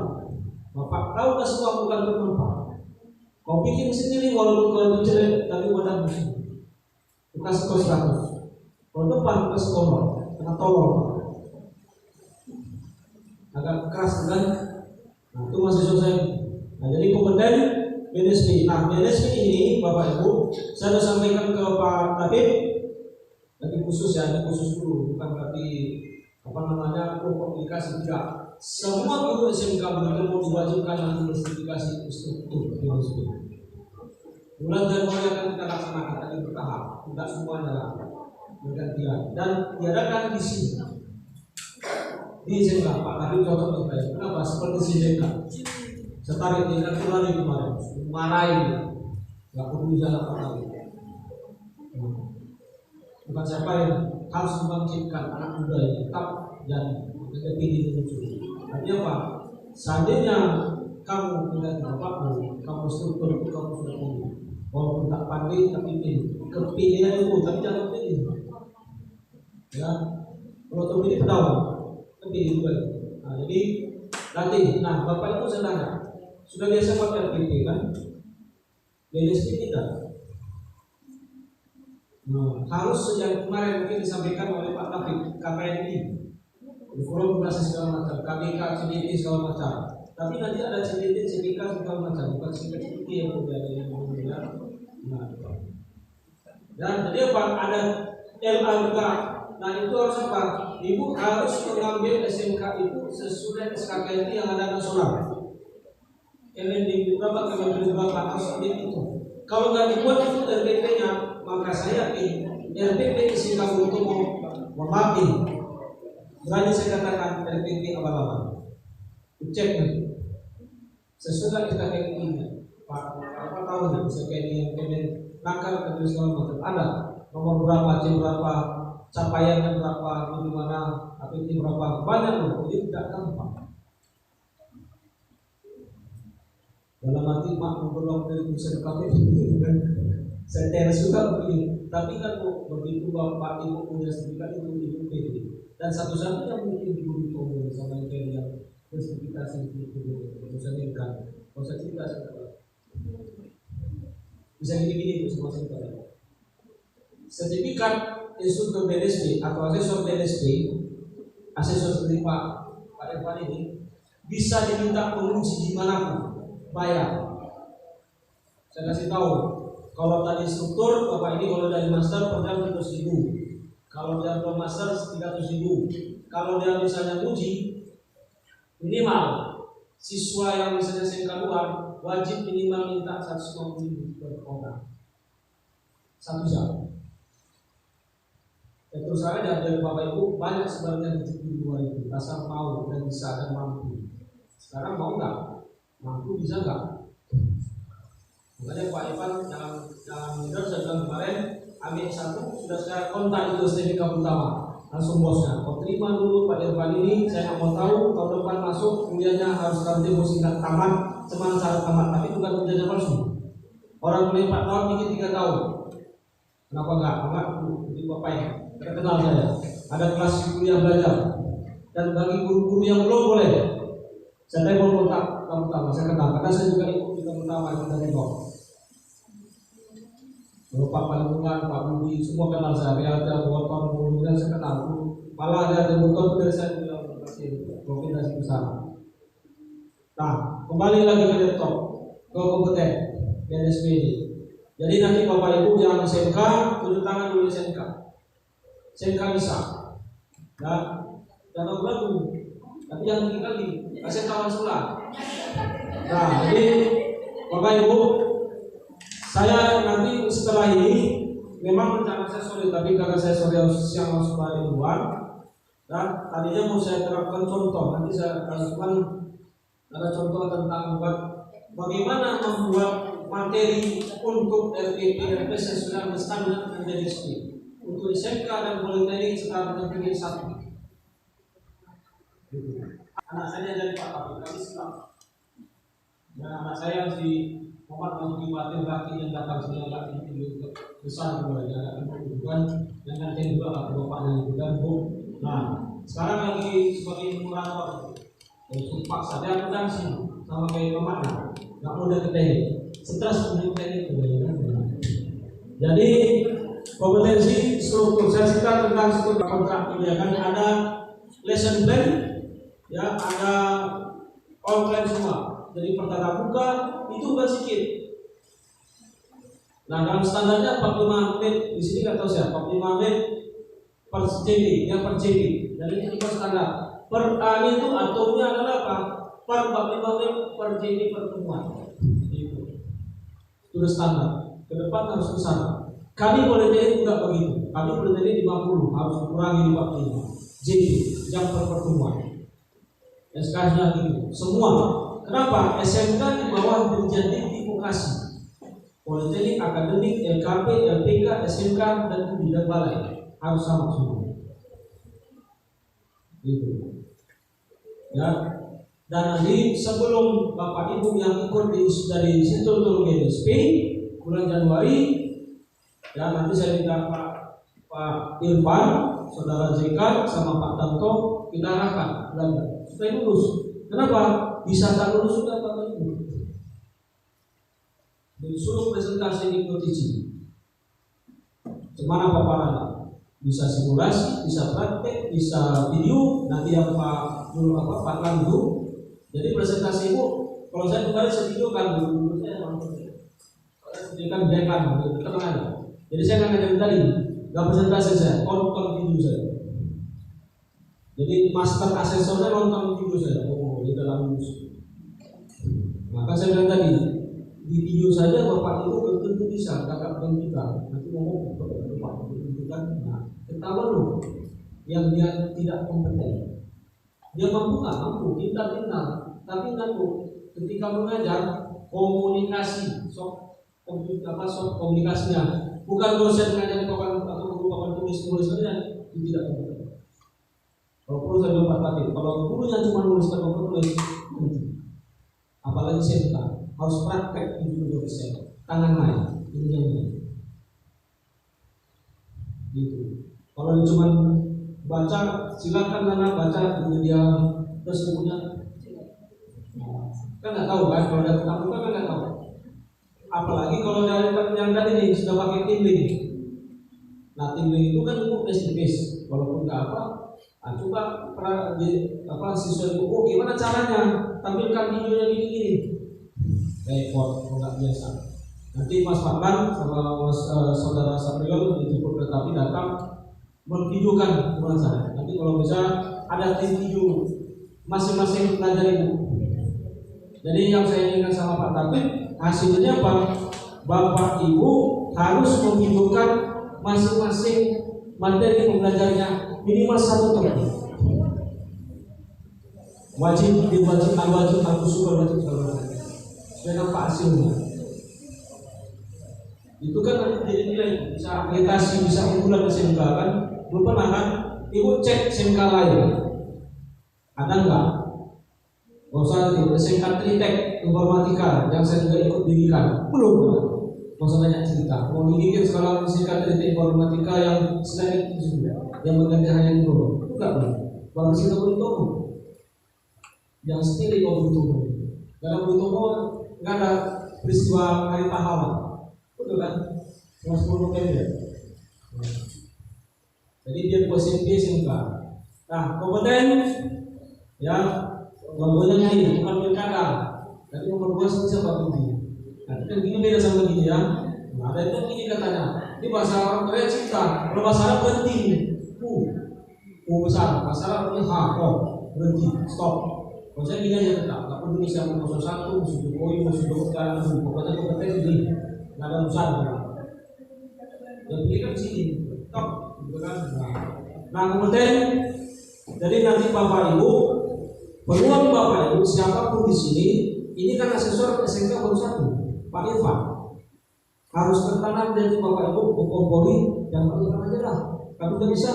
Bapak tahu nggak semua bukan nampak. Kau bikin sendiri walaupun kalau itu jelek, tapi wadah musuh. Bukan skor 100. Kalau depan plus skor, kena tolong. Agak keras kan? Nah itu mahasiswa saya. Nah jadi kompeten BNSP. Nah BNSP ini Bapak Ibu, saya sudah sampaikan ke Pak Tabib. Tapi khusus ya, ini khusus dulu, bukan berarti komunikasi tidak. Semua guru SMK benar mau diwajibkan nanti bersertifikasi struktur BNSP. Bulan Januari akan kita laksanakan tadi bertahap, tidak semuanya lah bergantian dan diadakan di sini. Di SMK Pak Tabib cocok untuk saya. Kenapa? Seperti SMK. Setarik tinggal lari kemarin, marahin, nggak perlu jalan apa-apa. Bukan siapa yang harus membangkitkan anak muda yang tetap dan tinggi muncul. Artinya apa? Seandainya kamu tidak bapakmu, kamu struktur itu kamu sudah pilih. Walaupun tak pandai tapi pilih. Kepilihan itu tapi jangan pilih. Ya, kalau terpilih tahu, kepilih juga. Nah, jadi latih. Nah, Bapak Ibu saya tanya. Sudah biasa pakai RPP kan? BNSP tidak. Nah, harus sejak kemarin mungkin disampaikan oleh Pak Taufik, KPNI, kurikulum berbasis segala macam, KBK, CDT segala macam. Tapi nanti ada CDT, CBK segala macam, bukan CDT yang berada di Indonesia. Nah, dan jadi apa? Ada LAK. Nah itu harus apa? Ibu harus mengambil SMK itu sesudah SKKNI yang ada nasional. Kemendik berapa, Kemendik berapa harus itu. Kalau nggak dibuat itu RPP-nya, maka saya yakin RPP SMK untuk memakai. Berani saya katakan RPP abal-abal. Cek nih. Sesudah kita KNI-nya, Pak, apa tahu nih SKKNI yang Kemendik nakal ke segala macam ada nomor berapa, jam berapa, capaiannya berapa, di mana, APT berapa, banyak loh. Jadi tidak gampang. dalam arti mak memperoleh dari pusat KPU kan saya teres juga begini. Tapi kan begitu bapak ibu punya sertifikat itu ibu PD dan satu-satunya mungkin guru komun sama yang sertifikasi itu misalnya kan kalau saya cerita bisa gini-gini semua cerita sertifikat instruktur BNSP atau asesor BNSP asesor seperti Pak Irfan ini bisa diminta penguji dimanapun bayar. Saya kasih tahu, kalau tadi instruktur Bapak ini kalau dari master per jam 100.000, kalau dia belum master 300.000, kalau dia misalnya uji minimal siswa yang misalnya SMK luar wajib minimal minta 150.000 per orang 1 jam. Terus saya dari Bapak Ibu banyak sebenarnya di luar itu asal mau dan bisa dan mampu. Sekarang mau nggak? Mampu bisa nggak? Makanya Pak Ivan jangan minder, saya bilang kemarin ambil satu sudah saya kontak itu sertifikat utama langsung bosnya. Kau terima dulu Pak Irfan ini, saya nggak mau tahu tahun depan masuk kuliahnya harus nanti singkat tamat, cuma syarat tamat, tapi bukan kuliahnya palsu. Orang kuliah 4 tahun bikin 3 tahun. Kenapa enggak? Enggak, di Bapak ya. Kenal saya. Ada kelas kuliah belajar. Dan bagi guru-guru yang belum boleh, saya telepon kontak utama, saya kenal karena saya juga ikut juga utama itu dari Bok. Pak Palembungan, Pak Budi, semua kenal saya. Ada Boton, kemudian saya kenal. Malah ada Boton dari saya bilang koordinasi bersama. Nah, kembali lagi ke laptop, ke kompeten BNSP ini. Jadi nanti Bapak Ibu jangan SMK, tunjuk tangan dulu SMK. SMK bisa. Dan lagu, tapi jangan tinggi-tinggi. Kasih kawan sebelah. Nah, jadi Bapak Ibu, saya nanti setelah ini memang rencana saya sore, tapi karena saya sore siang harus balik luar, dan tadinya mau saya terapkan contoh. Nanti saya akan ada contoh tentang bagaimana membuat materi untuk RPP dan sesuai standar menjadi SP untuk SMK dan politeknik sekarang tertinggi 1. Anak saya jadi Pak Kapil, kami silam. Dan anak saya di Muhammad Masudi Batin Baki yang datang sini agak tinggi besar juga ya, bukan yang nanti juga lah bapaknya itu kan bu. Nah sekarang lagi sebagai moderator, sumpah saya datang sini sama kayak bapaknya, nggak mudah ketemu, stres untuk teknik juga. Jadi kompetensi struktur saya cerita tentang struktur kontrak ini kan ada lesson plan, ya ada online semua. Jadi pertanda buka itu bukan sedikit. Nah dalam standarnya 45 menit di sini nggak tahu saya 45 menit per JB, yang per JB. Jadi itu per standar. Per A itu atomnya adalah apa? Per 45 menit per JB pertemuan. Itu sudah standar. Ke depan harus ke sana. Kami boleh jadi tidak begitu. Kami boleh jadi 50 harus dikurangi 45 JB jam per pertemuan. SK-nya gitu. Semua. Kenapa? SMK di bawah Dirjen di Vokasi, Politeknik, Akademik, LKP, LPK, SMK dan UDI dan Balai harus sama semua. Gitu. Ya. Dan nanti sebelum Bapak Ibu yang ikut dari Sintul BNSP bulan Januari, ya nanti saya minta Pak Irfan, Saudara Zekat sama Pak Tanto kita arahkan supaya lulus. Kenapa? Bisa tak lulus sudah Bapak Ibu. Disuruh presentasi di PTG. Semana paparannya? Bisa simulasi, bisa praktek, bisa video. Nanti yang Pak Landu. Jadi presentasi Ibu, kalau saya kembali saya videokan dulu saya videokan tenang aja. Jadi saya nggak ngajarin tadi, nggak presentasi saya, nonton video saya. Jadi master asesornya nonton video saya. Di dalam musuh. Maka saya bilang tadi di video saja Bapak Ibu belum tentu bisa kakak dan kita nanti ngomong Bapak itu kan. Nah, ketahuan loh yang dia tidak kompeten. Dia mampu nggak mampu, pintar, tapi nggak tuh ketika mengajar komunikasi, soft komunikasinya bukan dosen ngajar papan atau guru papan tulis saja itu tidak kompeten. Kalau perlu saya bilang Pak Tati, kalau gurunya cuma nulis dan tulis, apalagi SMK, harus praktek 70%. Tangan main, ini yang ini. Gitu. Kalau cuma baca, silakan anak baca dia terus kemudian kan nggak tahu kan, kalau ada ketemu kan nggak tahu. Apalagi kalau dari yang tadi nih sudah pakai tingling. Nah tingling itu kan untuk face to face, walaupun nggak apa. Nah, coba siswa itu, oh gimana caranya tampilkan videonya gini-gini. Repot, nggak biasa. Nanti Mas Fatman sama saudara Sabriol dijemput kereta api datang memvideokan gimana cara. Nanti kalau bisa ada tim video masing-masing belajar ibu. Jadi yang saya inginkan sama Pak Taufik, hasilnya apa? Bapak Ibu harus memvideokan masing-masing materi pembelajarannya minimal 1 tahun. Wajib aku suka wajib kalau supaya nampak hasilnya. Itu kan nanti jadi nilai, bisa akreditasi, bisa unggulan ke SMK kan. Belum pernah kan ibu cek SMK lain ada enggak? Gak usah SMK Tritek Informatika yang saya juga ikut dirikan, belum. Gak usah banyak cerita. Mau didikin sekarang SMK Tritek Informatika yang selain itu juga, yang mengganti hanya itu enggak belum. Baru kita beruntung yang seperti beruntung. Dalam beruntung nggak ada peristiwa hari pahlawan. Betul kan? 10 November. Jadi dia posisi SMK. Nah, kompeten ya nomornya ini bukan pilkada. Tapi nomor 2 siapa tinggi. Nah, kan gini beda sama gini ya. Nah, ada itu gini katanya. Ini bahasa orang Korea cipta. Kalau bahasa Arab berhenti. Besar. Bahasa Arab ini berhenti. Stop. Kalau saya gini aja tetap. Tak peduli siapa musuh 1, musuh Jokowi, musuh Dokter, pokoknya kompeten ini. Nggak ada urusan. Yang pilih kan sini. Stop. Nah kemudian jadi nanti Bapak Ibu, peluang Bapak Ibu siapapun di sini, ini kan asesor SMK baru 1, Pak Irfan. Harus tertanam dari Bapak Ibu Polri dan Pak Irfan aja lah. Kalau udah bisa.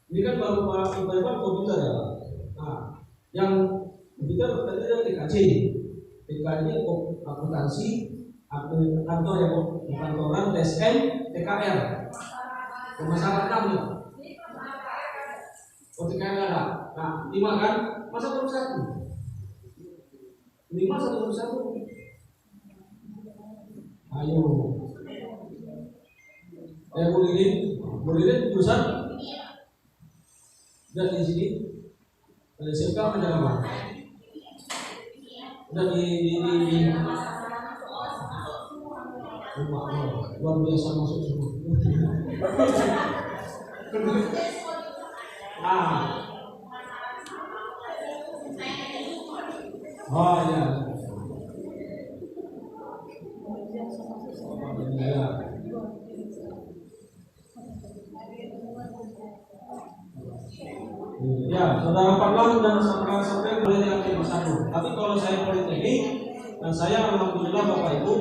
Ini kan baru Pak Irfan komputer ya. Nah, yang komputer tadi ada TKJ ini akuntansi, kantor ya kantoran, TSM, TKR, pemasaran ya. TKR ada. Nah, 5 kan? Masa baru 1? 5 1 baru 1. Ayo. Boleh jurusan? Dan di sini ada SMK ada apa? Dan di luar biasa masuk semua. Oh ya. Ya, saudara Pak dan saudara sampai boleh diambil satu. Tapi kalau saya politeknik dan saya alhamdulillah Bapak Ibu,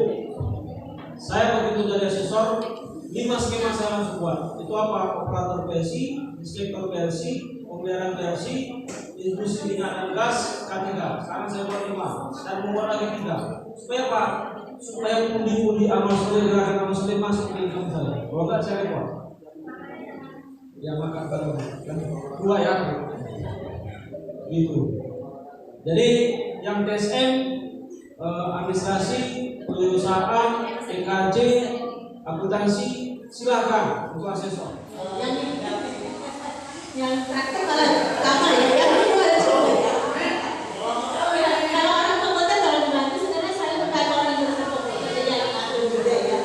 saya begitu jadi asesor 5 skema saya langsung buat. Itu apa? Operator PLC, inspektor PLC, pemeliharaan PLC, industri minyak dan gas K3. Sekarang saya buat 5 dan membuat lagi 3. Supaya apa? Supaya pundi-pundi amal soleh, gerakan amal soleh masuk ke income saya. Kalau enggak saya repot. Ya maka kalau kan 2 ya. Gitu. Jadi yang TSM administrasi, perusahaan, TKJ, akuntansi, silakan untuk asesor. Yang terakhir malah sama ya, yang kedua ada semua. Kalau orang komputer kalau dibantu sebenarnya saya bukan orang yang komputer, jadi yang aku juga ya.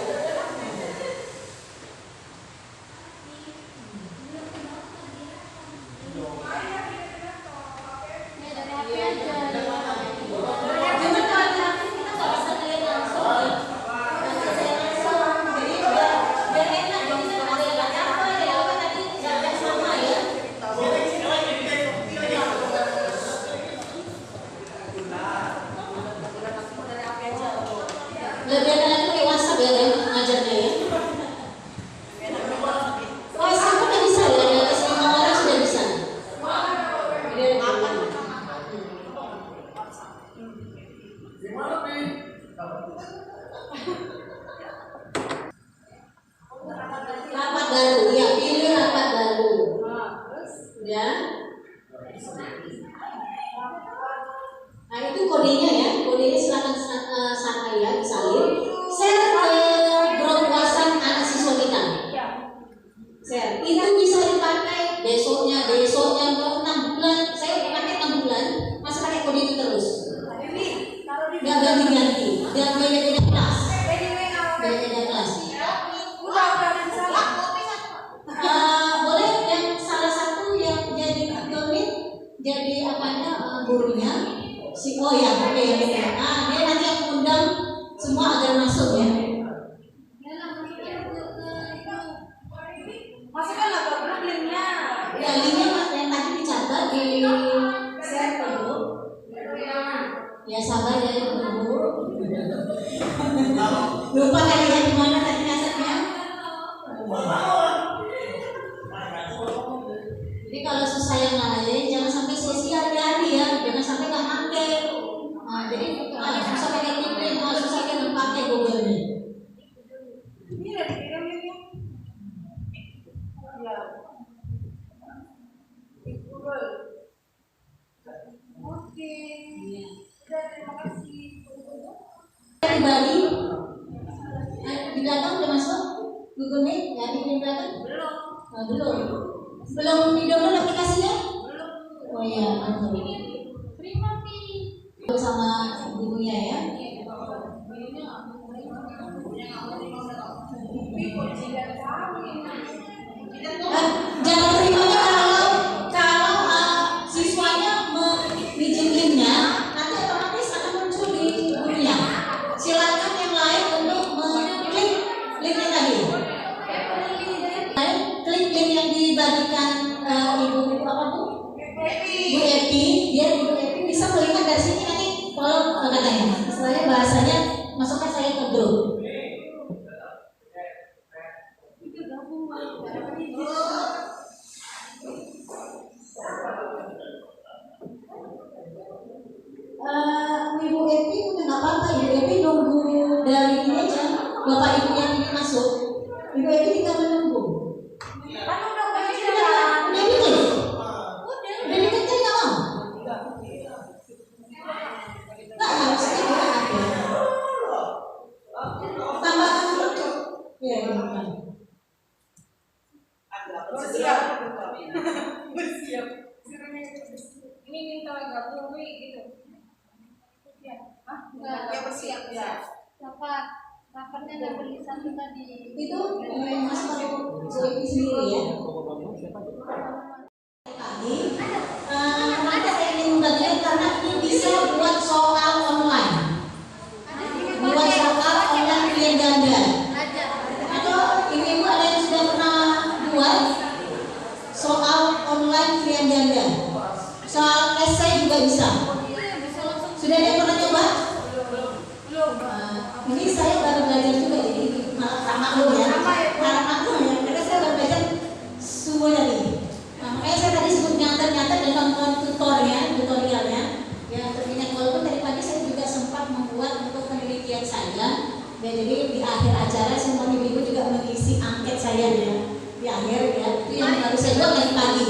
kodenya ya, kodenya silakan sampai ya, disalin. Share ke grup WhatsApp anak siswa kita. Share. Itu bisa dipakai besoknya 6 bulan. Saya pakai 6 bulan, masih pakai kode itu terus. Nggak ganti-ganti. Dan beda-beda kelas. Beda-beda kelas. Boleh yang salah satu yang jadi admin, jadi apanya gurunya. Oh ya, oke ya. Dia nanti yang undang semua agar masuk ya. Masukkan apa linknya? Ya linknya yang tadi dicatat di share ke grup. Ya sabar ya ibu. Lupa kali ya di mana tadi nyasetnya. Jadi kalau susah yang lain jangan sampai sia-sia hari ya, jangan sampai nggak pakai. Jadi susah pakai link, susah pakai Google nih. Ini udah dikirim linknya? Ya. Di Google. Oke. Udah, terima kasih. Pribadi di belakang udah masuk Google Meet ya, di belakang belum di download aplikasinya belum. Oh iya betul sama ibunya ya. Jangan terimanya kalau siswanya bikin linknya nanti otomatis akan muncul di gurunya. Silakan yang lain untuk mengklik linknya tadi. Klik link yang dibagikan ibu apa bu? Bu Epi. Dia Bu Epi bisa melihat dari sini nanti tolong katanya. Istilahnya bahasanya masukkan saya ke grup. Ibu Epi udah nggak apa-apa, Ibu Epi nunggu dari ini aja. Bapak Ibu yang ingin masuk, Ibu Epi tinggal menunggu. Udah bikin? Udah bikin kan nggak mau? Nggak harus itu tambahkan dulu. Iya bukan. Bersiap. Ini minta gabung gitu. Ya bersiap ya. Rapatnya ada tulisan tadi. Itu Mas tahu Zoe sendiri ya. Tadi ada saya ingin membagikan karena ini bisa buat soal online. Buat soal online pilihan ganda. Atau ibu ada yang sudah pernah buat soal online pilihan ganda. Soal esai juga bisa. Sudah ada yang pernah coba? Ini saya baru belajar juga, jadi malah maklum ya. Malah maklum ya, karena saya baru belajar semuanya nih. Makanya saya tadi sebut nyatet-nyatet dan nonton tutorialnya. Ya terminat walaupun tadi pagi saya juga sempat membuat untuk penelitian saya. Ya jadi di akhir acara semua ibu juga mengisi angket saya ya. Di akhir ya, itu yang baru saya buat tadi pagi.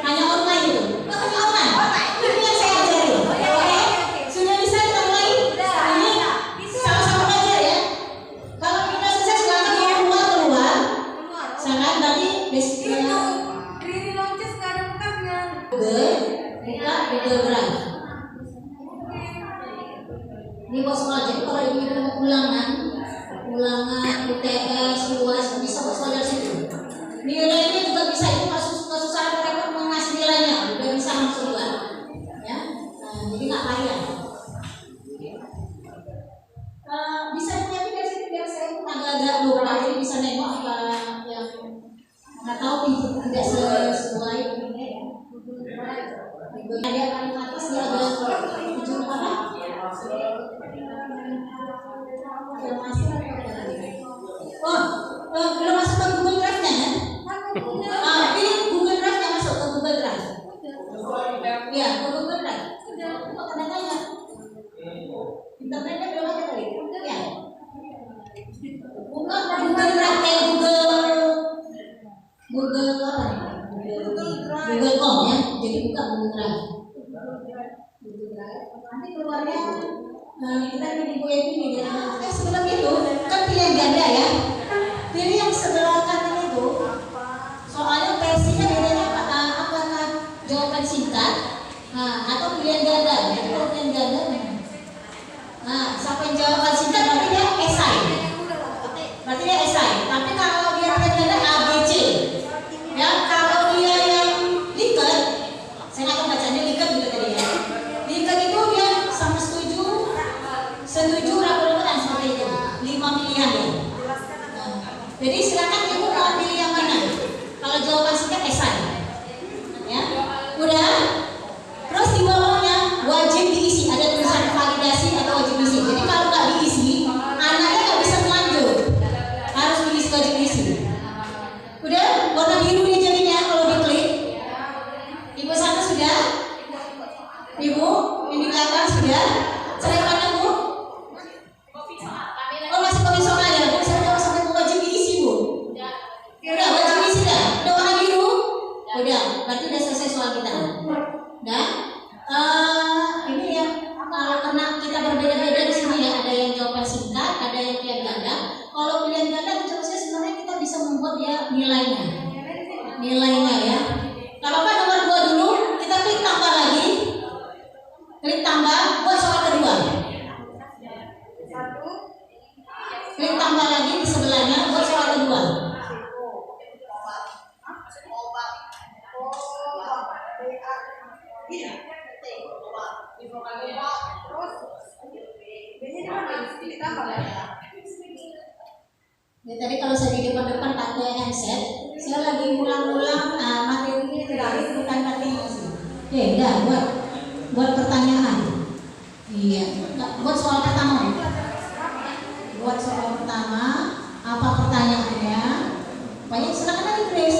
Hanya online itu. Hanya online. Ini yang saya ajari. Oke. Sudah bisa kita mulai? Ini sama-sama belajar ya. Kalau kita selesai silakan keluar. Sangat tadi basicnya. Riri launches nggak ada bukannya. Buka Google Drive. Ini bos jadi kalau ibu ulangan UTS, UAS bisa bos dari situ. Nilainya juga bisa, itu kesusahan mereka mengasih nilainya udah bisa langsung buat ya. Jadi nggak payah. Bisa punya dari sini biar saya agak-agak lupa jadi bisa nengok apa yang nggak tahu tidak sesuai ini ya. Ada paling atas dia ada ujung apa? Belum masuk ke Google Drive-nya kan? Ini Google Drive-nya masuk ke Google Drive. Iya, ke Google Drive. Kok tanda-tanda? Internetnya belum ada kali? Ya. Bukan Google Drive kayak Google apa? Google Com ya. Jadi bukan Google Drive. Nanti keluarnya kita di gue ini sebelum itu kan pilihan ganda ya. Pilih yang sebelah kanan itu. Soalnya versinya bedanya apakah jawaban singkat atau pilihan ganda. Jadi kalau pilihan ganda, siapa yang jawaban singkat berarti dia esai. Berarti dia esai. Tapi kalau dia pilihan ganda A, B, C. Ya, kalau dia yang liket, saya nggak tahu bacanya liket juga tadi ya. Liket itu dia sama setuju, ragu-ragu dan seperti itu. 5 pilihan ya. Jadi silakan ibu mau pilih yang mana. Kalau jawaban singkat esai, ya, udah. Terus di bawahnya wajib diisi, ada tulisan validasi atau wajib diisi. Jadi kalau nggak diisi, anaknya nggak bisa melanjut, harus diisi wajib diisi. Udah, warna biru ini jadinya kalau diklik. Ibu sana sudah, ibu ini di belakang sudah. Cerai mana bu? Oh masih komisioner ya bu, saya udah sampai wajib diisi bu. Udah wajib diisi dah, udah warna biru. Udah, berarti udah selesai soal kita. Udah, ini ya karena kita berbeda-beda di sini ya, ada yang jawaban singkat, ada yang pilihan ganda. Kalau pilihan ganda terusnya sebenarnya kita bisa membuat ya nilainya ya. Kalau kan nomor 2 dulu, kita klik tambah lagi, klik tambah buat soal kedua. Klik tambah lagi di sebelahnya buat soal kedua. Ya, tadi kalau saya di depan pakai handset, saya lagi ulang-ulang materi ini terakhir bukan materi sih. Enggak, buat pertanyaan. Iya, buat soal pertama. Buat soal pertama, apa pertanyaannya? Banyak silakan aja tulis.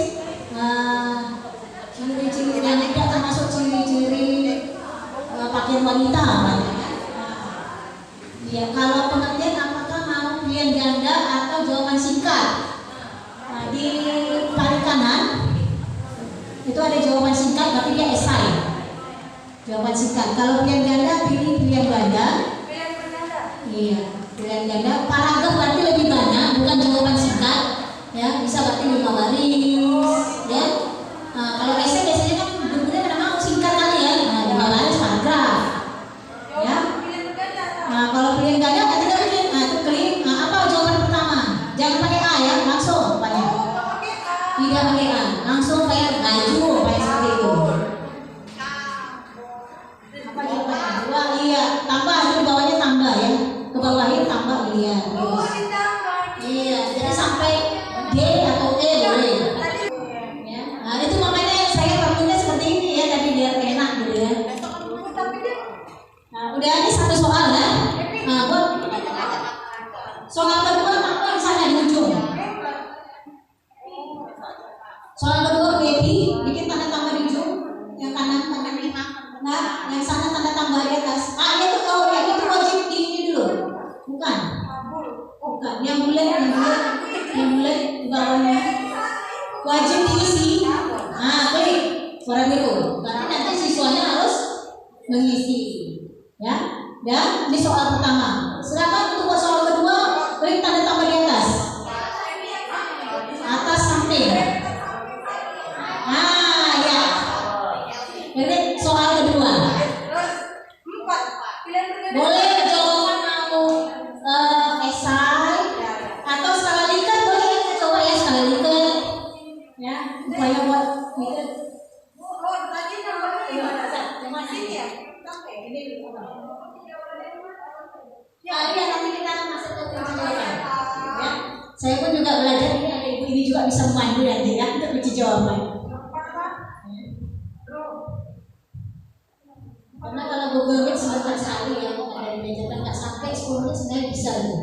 Ciri-ciri yang tidak termasuk ciri-ciri pakaian wanita. Iya, kalau pengertian apakah mau pilihan ganda atau jawaban singkat? Di paling kanan itu ada jawaban singkat, berarti dia esai. Jawaban singkat. Kalau pilihan ganda, pilih pilihan ganda. Iya, pilihan ganda. Paragraf berarti lebih banyak, bukan jawaban singkat. Ya, bisa berarti 5 baris. Ya. Kalau esai biasanya kan bentuknya karena mau singkat kali ya. 5 baris paragraf. Ya. Kalau pilihan ganda nanti kita pilih. Itu klik. Apa jawaban pertama? Jangan pakai A ya, langsung banyak. Tidak pakai A, langsung kayak baju, kayak seperti itu. Apa jawabannya? 2, iya, tambah di bawahnya tambah ya. Ke bawahnya tambah iya. Iya, jadi sampai D atau E boleh. Ya. Nah, itu makanya saya bangunnya seperti ini ya, tadi biar enak gitu ya. Nah, udah ini satu soal ya. Nah, buat soal kedua tambah misalnya di ujung. Soal kedua bikin tanda tambah di ujung, yang kanan tanda 5. Nah, yang sana tanda tambah di atas. Itu kalau yang itu wajib di ini dulu. Bukan. Yang bulat di bawahnya. Wajib diisi. Klik warna biru. Karena nanti siswanya harus mengisi. Ya. Dan di soal pertama. Silakan untuk soal kedua, klik tanda tambah di atas. Atas samping. Ya. Ini soal kedua. Boleh jawaban mau esai atau skala Likert boleh coba ya skala Likert. Ya, supaya buat itu. Ya, nanti kita akan masuk ke kunci jawaban. Ya, saya pun juga belajar ini, ada ibu ini juga bisa membantu nanti ya untuk kunci jawaban. Karena kalau Google Meet sebentar sekali ya, dari meja nggak sampai 10 menit sebenarnya bisa loh.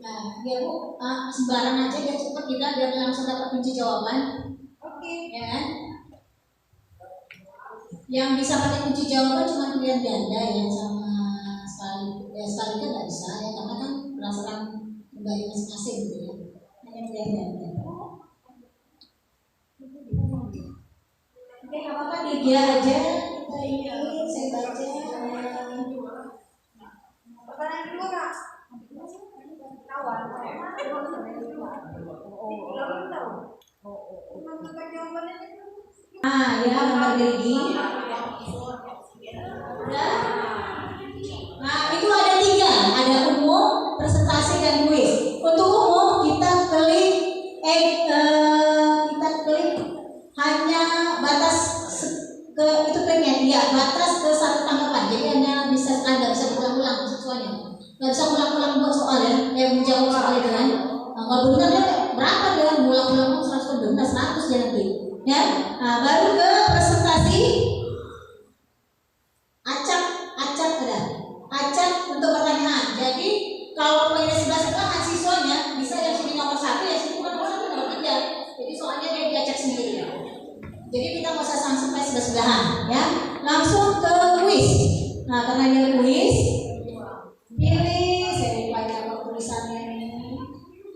Nah, ya bu, sembarang aja biar cepat kita biar langsung dapat kunci jawaban. Oke. Ya kan? Yang bisa pakai kunci jawaban cuma pilihan ganda ya sama sekali kan nggak bisa ya karena kan merasakan kembali masing-masing gitu ya. Hanya melihat. Oke, nggak apa-apa dia aja kita ini saya baca. Pertanyaan kedua kak. Kawan. Ya, Mbak Gergi. Udah. Nah, itu ada 3, ada umum, presentasi dan kuis. Untuk umum kita klik hanya batas ke itu kliknya ya batas ke 1 tanggapan. Jadi hanya bisa nggak bisa ulang-ulang siswanya. Nggak bisa ulang-ulang buat soal ya, menjawab soal itu kan. Nah, kalau benar ya berapa dia ulang-ulang 100 benar 100 ya nanti. Ya, nah, baru ke presentasi. Acak untuk pertanyaan. Jadi kalau poinnya 11 kan siswanya bisa yang sini nomor 1, yang sini bukan nomor 1, nomor 3. Jadi soalnya dia diacak sendiri. Jadi kita nggak usah sampai sebelah-sebelahan ya. Langsung ke kuis. Nah, karena dia kuis, pilih saya lupa apa tulisannya ini.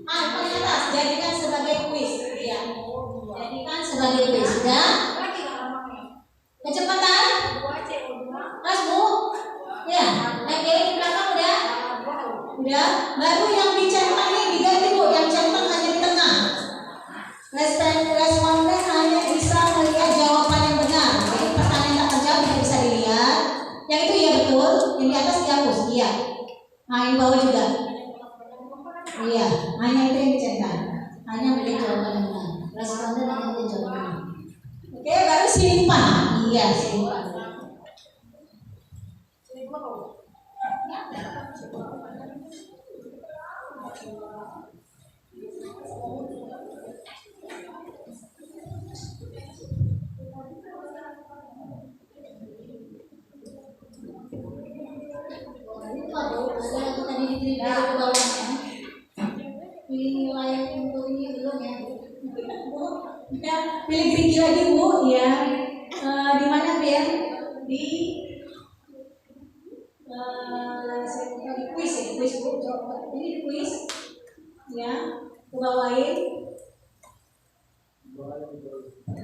Paling atas jadikan sebagai kuis. Ya. Jadikan sebagai kuis. Sudah? Kecepatan? Mas Bu? Ya. Di belakang udah. Baru yang dicentang ini diganti Bu. Yang centang hanya di tengah. Responden hanya bisa melihat jawaban yang benar. Jadi pertanyaan tak terjawab tidak bisa dilihat. Yang itu iya betul. Yang di atas dihapus. Iya. Nah, yang bawah juga. Iya. Hanya itu yang dicentang. Hanya melihat jawaban yang benar. Responden hanya melihat jawaban yang benar. Oke, baru simpan. Iya, simpan. Nilai untuk ini belum ya? Pilih gerigi lagi Bu ya. Di mana biar di kuis ya, kuis Bu. Ini di kuis ya, ke bawain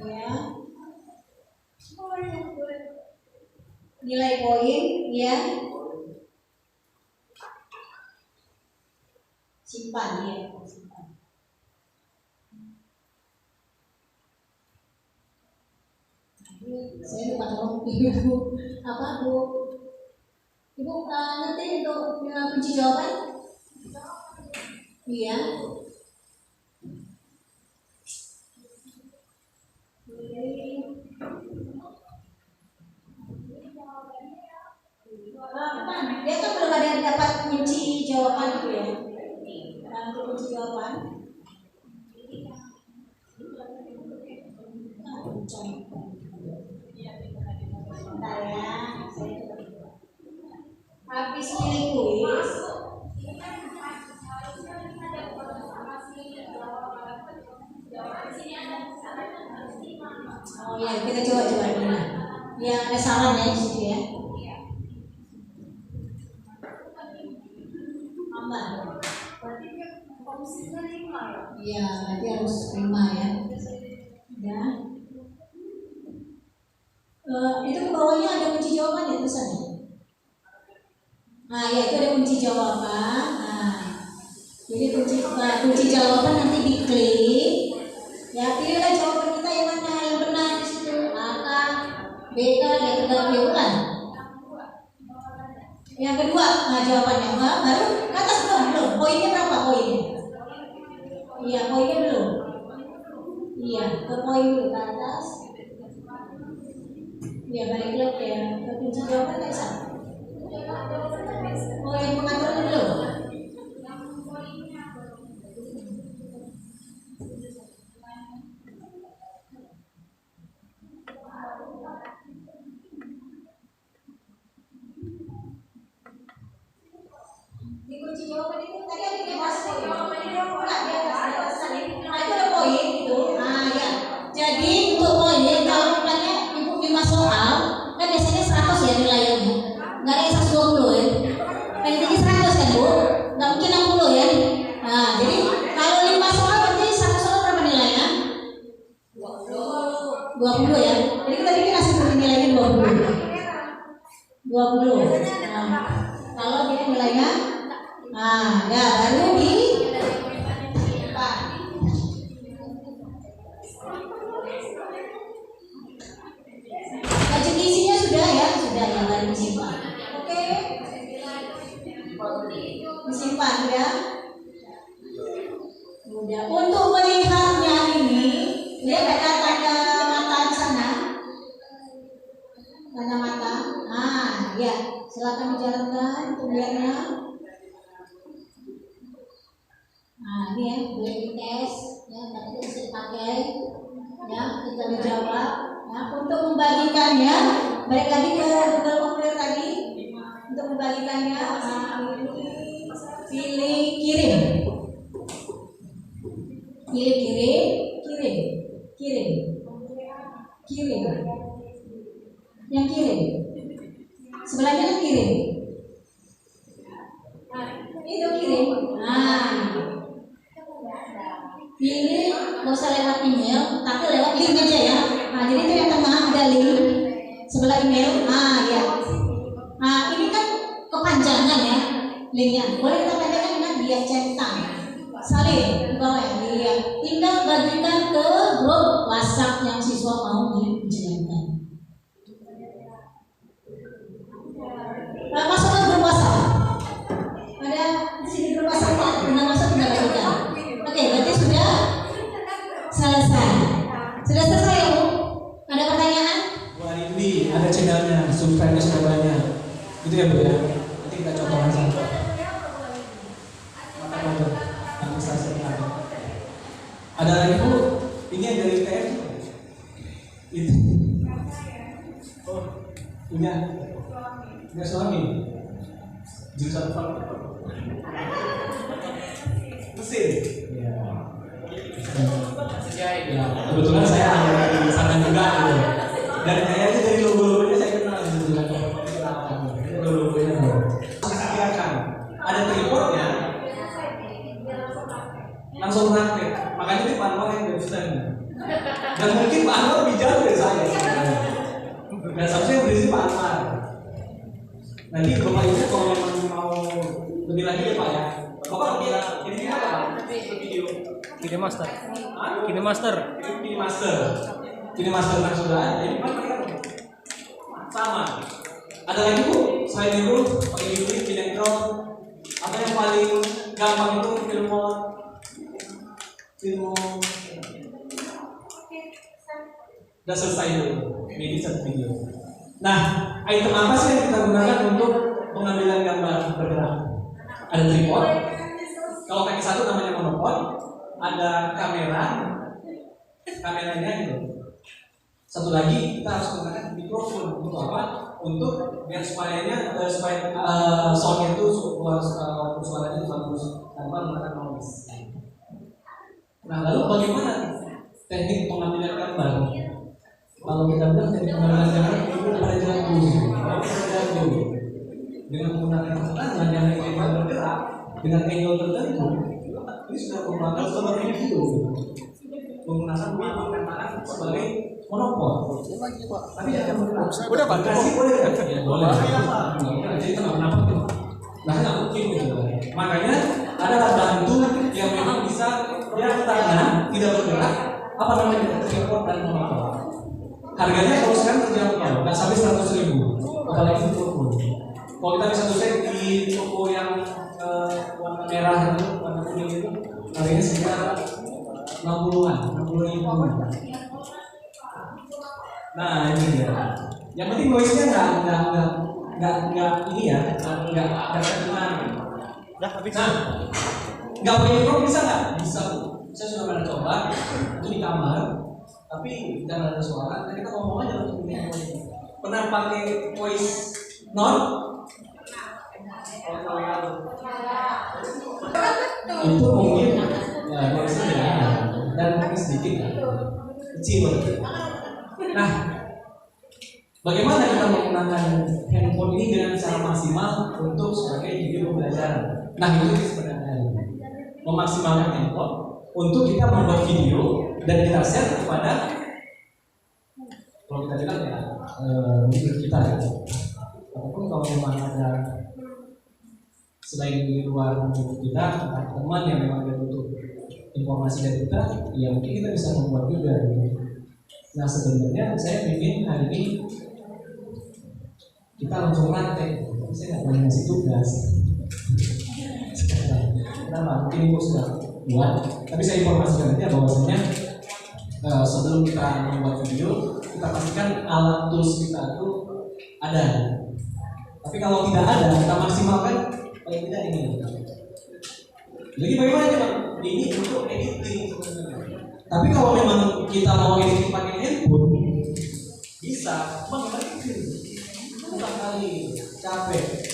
ya. Nilai poin ya. Simpan ya, simpan. Saya lupa tolong Ibu apa Bu? Ibu nanti untuk kunci jawaban? Iya. Dia kan belum ada yang dapat kunci jawaban itu ya. Untuk kunci jawaban. Bentar ya, habis pilih kuis. Oh ya, kita coba dulu. Ya, ada saran ya di situ ya. Tambah. Iya, berarti harus 5 ya. Ya. Itu ke bawahnya ada kunci jawaban ya tulisannya. Nah, ya itu ada kunci jawaban. Nah, jadi kunci jawaban nanti diklik. Ya, pilihlah jawaban kita yang mana yang benar di situ. A, B, yang kedua bukan. Yang kedua, nah jawabannya baru ke atas belum. Poinnya berapa poinnya? Iya, poinnya belum. Iya, ke poin dulu ke atas. Iya, balik lagi ya. Ke kunci jawaban nggak bisa. Oh, yang pengaturan belum. Di kunci jawaban itu tadi ada di atas poin. Enggak di atas tadi. Nah, itu ada poin itu. Nah, ya. Jadi untuk poin kalau misalnya Ibu 5 soal, kan biasanya 100 ya nilainya. Enggak ada yang 120 ya. Kan tinggi 100 kan Bu? depan ya. Udah. Untuk melihatnya ini, lihat ada tanda mata di sana. Tanda mata. Nah, ya, silakan dijalankan untuk melihatnya. Nah, ini ya, boleh dites, ya, nanti bisa dipakai, ya, kita dijawab. Nah, untuk membagikannya, balik lagi ke Google Formulir tadi. Untuk membagikannya, pilih kirim. Pilih kirim. Yang kirim. Sebelahnya kan kirim. Itu kirim. Nah, pilih nggak usah lewat email, tapi lewat link aja ya. Nah, jadi itu yang tengah ada link sebelah email. Nah, ya. Nah, ini kan kepanjangan ya linknya. Boleh kita panjangkan dengan dia centang. Salin di bawah ya. Iya. Tinggal bagikan ke grup WhatsApp yang siswa mau dijalankan. Nah, masuk ke grup WhatsApp. Ada di sini grup WhatsApp-nya. Tinggal masuk tinggal bagikan. Oke, berarti sudah selesai. Sudah selesai ya, Bu? Ada pertanyaan? Bu Arindi, ada channelnya, subscribe-nya sudah banyak. Gitu ya, Bu ya. Nanti kita coba langsung. Ada lagi, Bu? Ini yang dari ITF. Itu. Oh, punya suami. Jurusan apa? Mesin. Ya. Ya, kebetulan saya ada di sana juga gitu. Dan kayaknya dari logo-logonya saya kenal gitu. Logo-logonya silakan. Ada tripodnya. Langsung praktek. Makanya ini Pak Anwar yang desain. Dan mungkin Pak Anwar lebih jauh dari saya. Dan seharusnya berisi Pak Anwar. Nanti Bapak Ibu kalau memang mau lebih lagi ya Pak ya. Bapak ini apa? Video. KineMaster. KineMaster kan sudah ada. Ini sama. Ada lagi Bu, selain itu pakai Unity, Kinectron, atau yang paling gampang itu Filmora. Udah selesai dulu, ini satu video. Nah, item apa sih yang kita gunakan untuk pengambilan gambar bergerak? Ada tripod. Kalau kaki satu namanya monopod. Ada kameranya gitu. Satu lagi kita harus menggunakan mikrofon untuk apa? Untuk biar supaya soundnya itu suaranya itu bagus tanpa menggunakan noise. Nah, lalu bagaimana teknik pengambilan gambar? Kalau kita bilang teknik pengambilan gambar itu pada jatuh dengan menggunakan tekanan yang bergerak dengan angle tertentu. Ini sudah menggunakan sebagai video, menggunakan tangan sebagai monopod. Tapi yang udah Pak, kasih boleh kan? Ya boleh. Jadi kenapa tuh? Nah, nggak mungkin gitu. Makanya ada alat bantu yang memang bisa ya tangan tidak bergerak. Apa namanya? Tripod dan monopod. Harganya kalau sekarang terjangkau, nggak sampai 100.000. Apalagi di toko. Kalau kita bisa tulis di toko yang warna merah itu, warna kuning itu, harganya sekitar 60.000. Nah ini dia. Yang penting noise-nya nggak ini ya, nggak terdengar. Nah, nggak pakai mikrofon bisa nggak? Bisa. Saya sudah pernah coba itu di kamar, tapi jangan ada suara. Dan kita ngomong aja langsung di mikrofon. Pernah pakai voice note? Itu mungkin ya noise-nya ada dan mungkin sedikit kecil. Nah, bagaimana kita menggunakan handphone ini dengan cara maksimal untuk sebagai video pembelajaran? Nah, itu sebenarnya memaksimalkan handphone untuk kita membuat video dan kita share kepada kalau kita bilang ya murid kita ya. Ataupun kalau memang ada selain di luar murid kita, teman yang memang dia butuh informasi dari kita, ya mungkin kita bisa membuat juga. Nah sebenarnya saya ingin hari ini kita langsung praktek. Saya nggak boleh ngasih tugas. Kenapa? Mungkin ibu sudah buat, tapi saya informasikan aja bahwasanya sebelum kita membuat video, kita pastikan alat tools kita itu ada. Tapi kalau tidak ada, kita maksimalkan paling tidak ini. Jadi bagaimana Bang? Ini untuk editing sebenarnya. Tapi kalau memang kita mau editing pakai handphone, bisa, cuma bukan kali capek.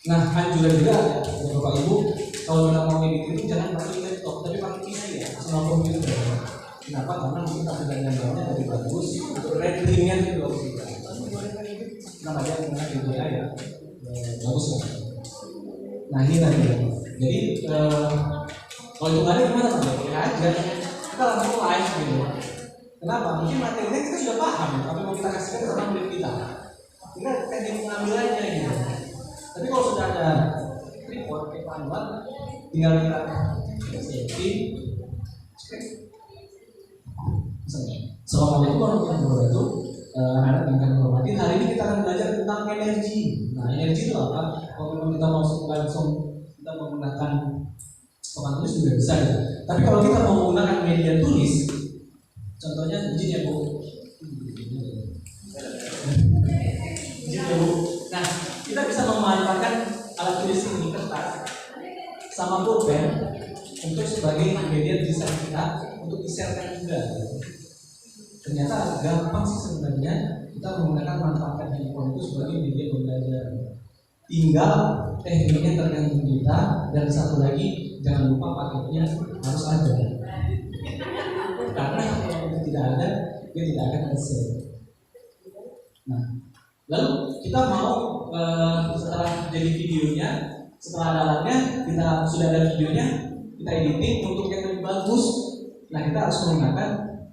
Nah, anjuran juga ya Bapak Ibu, kalau kita mau editing jangan pakai laptop, tapi pakai PC ya, sama komputer. Kenapa? Karena kita sudah gambarnya dari bagus, renderingnya juga bagus. Kenapa dia menggunakan DPI ya? Bagus lah. Nah ini tadi. Jadi kalau itu nggak ada gimana Pak? Boleh aja. Kita langsung live gitu. Kenapa? Mungkin materinya kita sudah paham, tapi mau kita kasihkan sama murid kita. Kita jadi mengambil aja gitu. Tapi kalau sudah ada report kayak panduan, tinggal kita setting. Assalamualaikum warahmatullahi wabarakatuh. Anak-anak yang kami hormati, hari ini kita akan belajar tentang energi. Nah, energi itu apa? Kalau memang kita mau langsung kita menggunakan papan tulis juga bisa ya. Tapi kalau kita mau menggunakan media tulis, contohnya izin ya Bu. Izin ya Bu. Nah, kita bisa memanfaatkan alat tulis ini, kertas sama pulpen untuk sebagai media tulisan kita untuk di-share-kan juga. Ternyata gampang sih sebenarnya kita menggunakan manfaatkan handphone itu sebagai media pembelajaran. Tinggal tekniknya tergantung kita, dan satu lagi jangan lupa paketnya harus ada. Karena kalau itu tidak ada, dia tidak akan hasil. Nah, lalu kita mau setelah jadi videonya, setelah ada alatnya, kita sudah ada videonya, kita editing untuk yang lebih bagus. Nah, kita harus menggunakan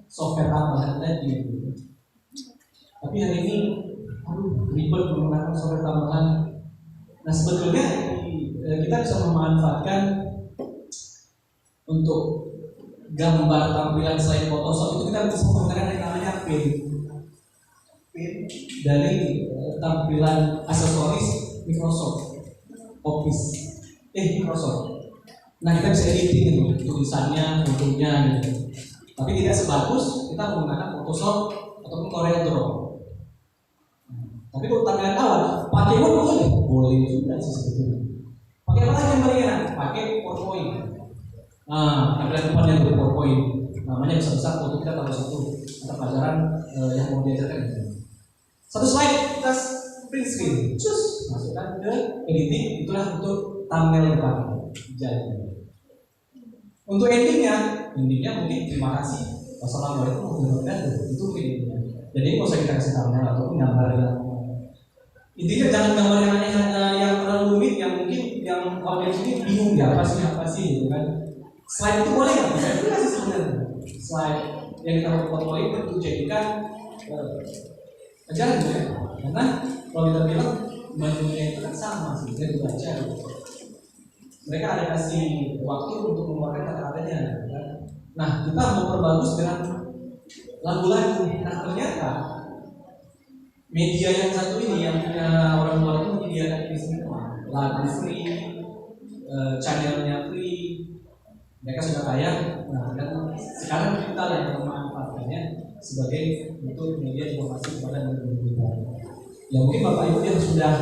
software tambahan tadi. Tapi hari ini ribet menggunakan software tambahan. Nah, sebetulnya kita bisa memanfaatkan untuk gambar tampilan selain Photoshop itu kita bisa menggunakan yang namanya PIN dari tampilan aksesoris Microsoft Office. Microsoft. Nah, kita bisa editing itu tulisannya, fotonya gitu. Tapi tidak sebagus kita menggunakan Photoshop ataupun Corel Draw. Tapi kalau tampilan awal, pakai Word boleh? Boleh juga sih sebetulnya. Pakai apa lagi yang paling enak? Pakai PowerPoint. Nah, tampilan depannya itu PowerPoint. Namanya besar-besar, foto kita taruh satu. Ada pelajaran yang mau diajarkan. Satu slide kita print screen, cus masukkan ke editing. Itulah untuk thumbnail depan. Jadi untuk endingnya mungkin terima kasih, wassalamualaikum warahmatullahi wabarakatuh. Itu endingnya. Jadi nggak usah kita kasih thumbnail ataupun gambar yang intinya jangan gambar yang aneh, yang terlalu rumit, yang mungkin yang audiens ini bingung ya apa sih gitu kan. Slide itu boleh nggak? Bisa juga sih sebenarnya. Slide yang kita mau fotoin itu jadikan ajaran ya. Karena kalau kita bilang menunya itu kan sama sih, dia dibaca. Mereka ada kasih waktu untuk mengeluarkan kata-katanya. Nah, kita mau perbagus dengan lagu-lagu. Nah, ternyata media yang satu ini yang punya orang tua itu menyediakan ini semua. Lagu free, channelnya free. Mereka sudah kaya. Nah, dan sekarang kita yang memanfaatkannya sebagai bentuk media informasi kepada negara kita. Ya mungkin Bapak Ibu yang sudah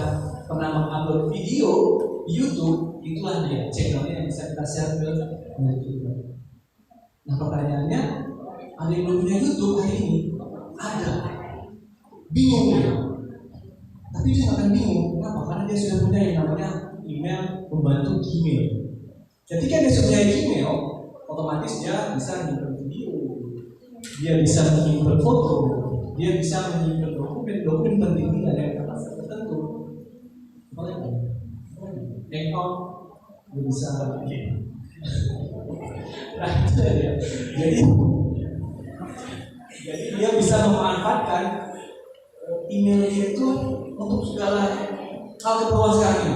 pernah mengupload video di YouTube, itulah dia channelnya yang bisa kita share ke YouTube. Nah, pertanyaannya, ada yang belum punya YouTube hari ini? Ada. Bingung ya? Tapi dia akan bingung. Kenapa? Karena dia sudah punya yang namanya email pembantu Gmail. Ketika dia sudah punya Gmail, otomatis dia bisa menyimpan video, dia bisa menyimpan foto, dia bisa menyimpan dokumen penting di dalam kertas tertentu. Engkau bisa bikin. Nah, itu dia. Jadi dia bisa memanfaatkan email dia itu untuk segala hal keperluan sekarang ini.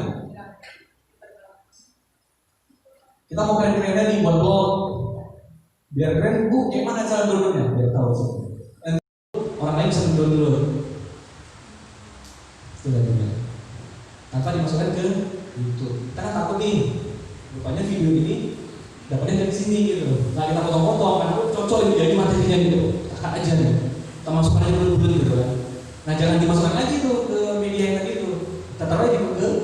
Kita mau keren-keren nih buat blog, biar keren. Yang mana cara downloadnya? Biar tahu sih. Orang lain bisa mendownload. Sudah benar. Tanpa dimasukkan ke YouTube. Kita kan takut nih, rupanya video ini dapatnya dari sini gitu. Nah kita potong-potong kan cocok ini jadi materinya gitu. Kakak aja nih. Kita masukkan aja dulu gitu kan. Nah jangan dimasukkan lagi tuh ke media yang tadi itu. Kita taruh aja di Google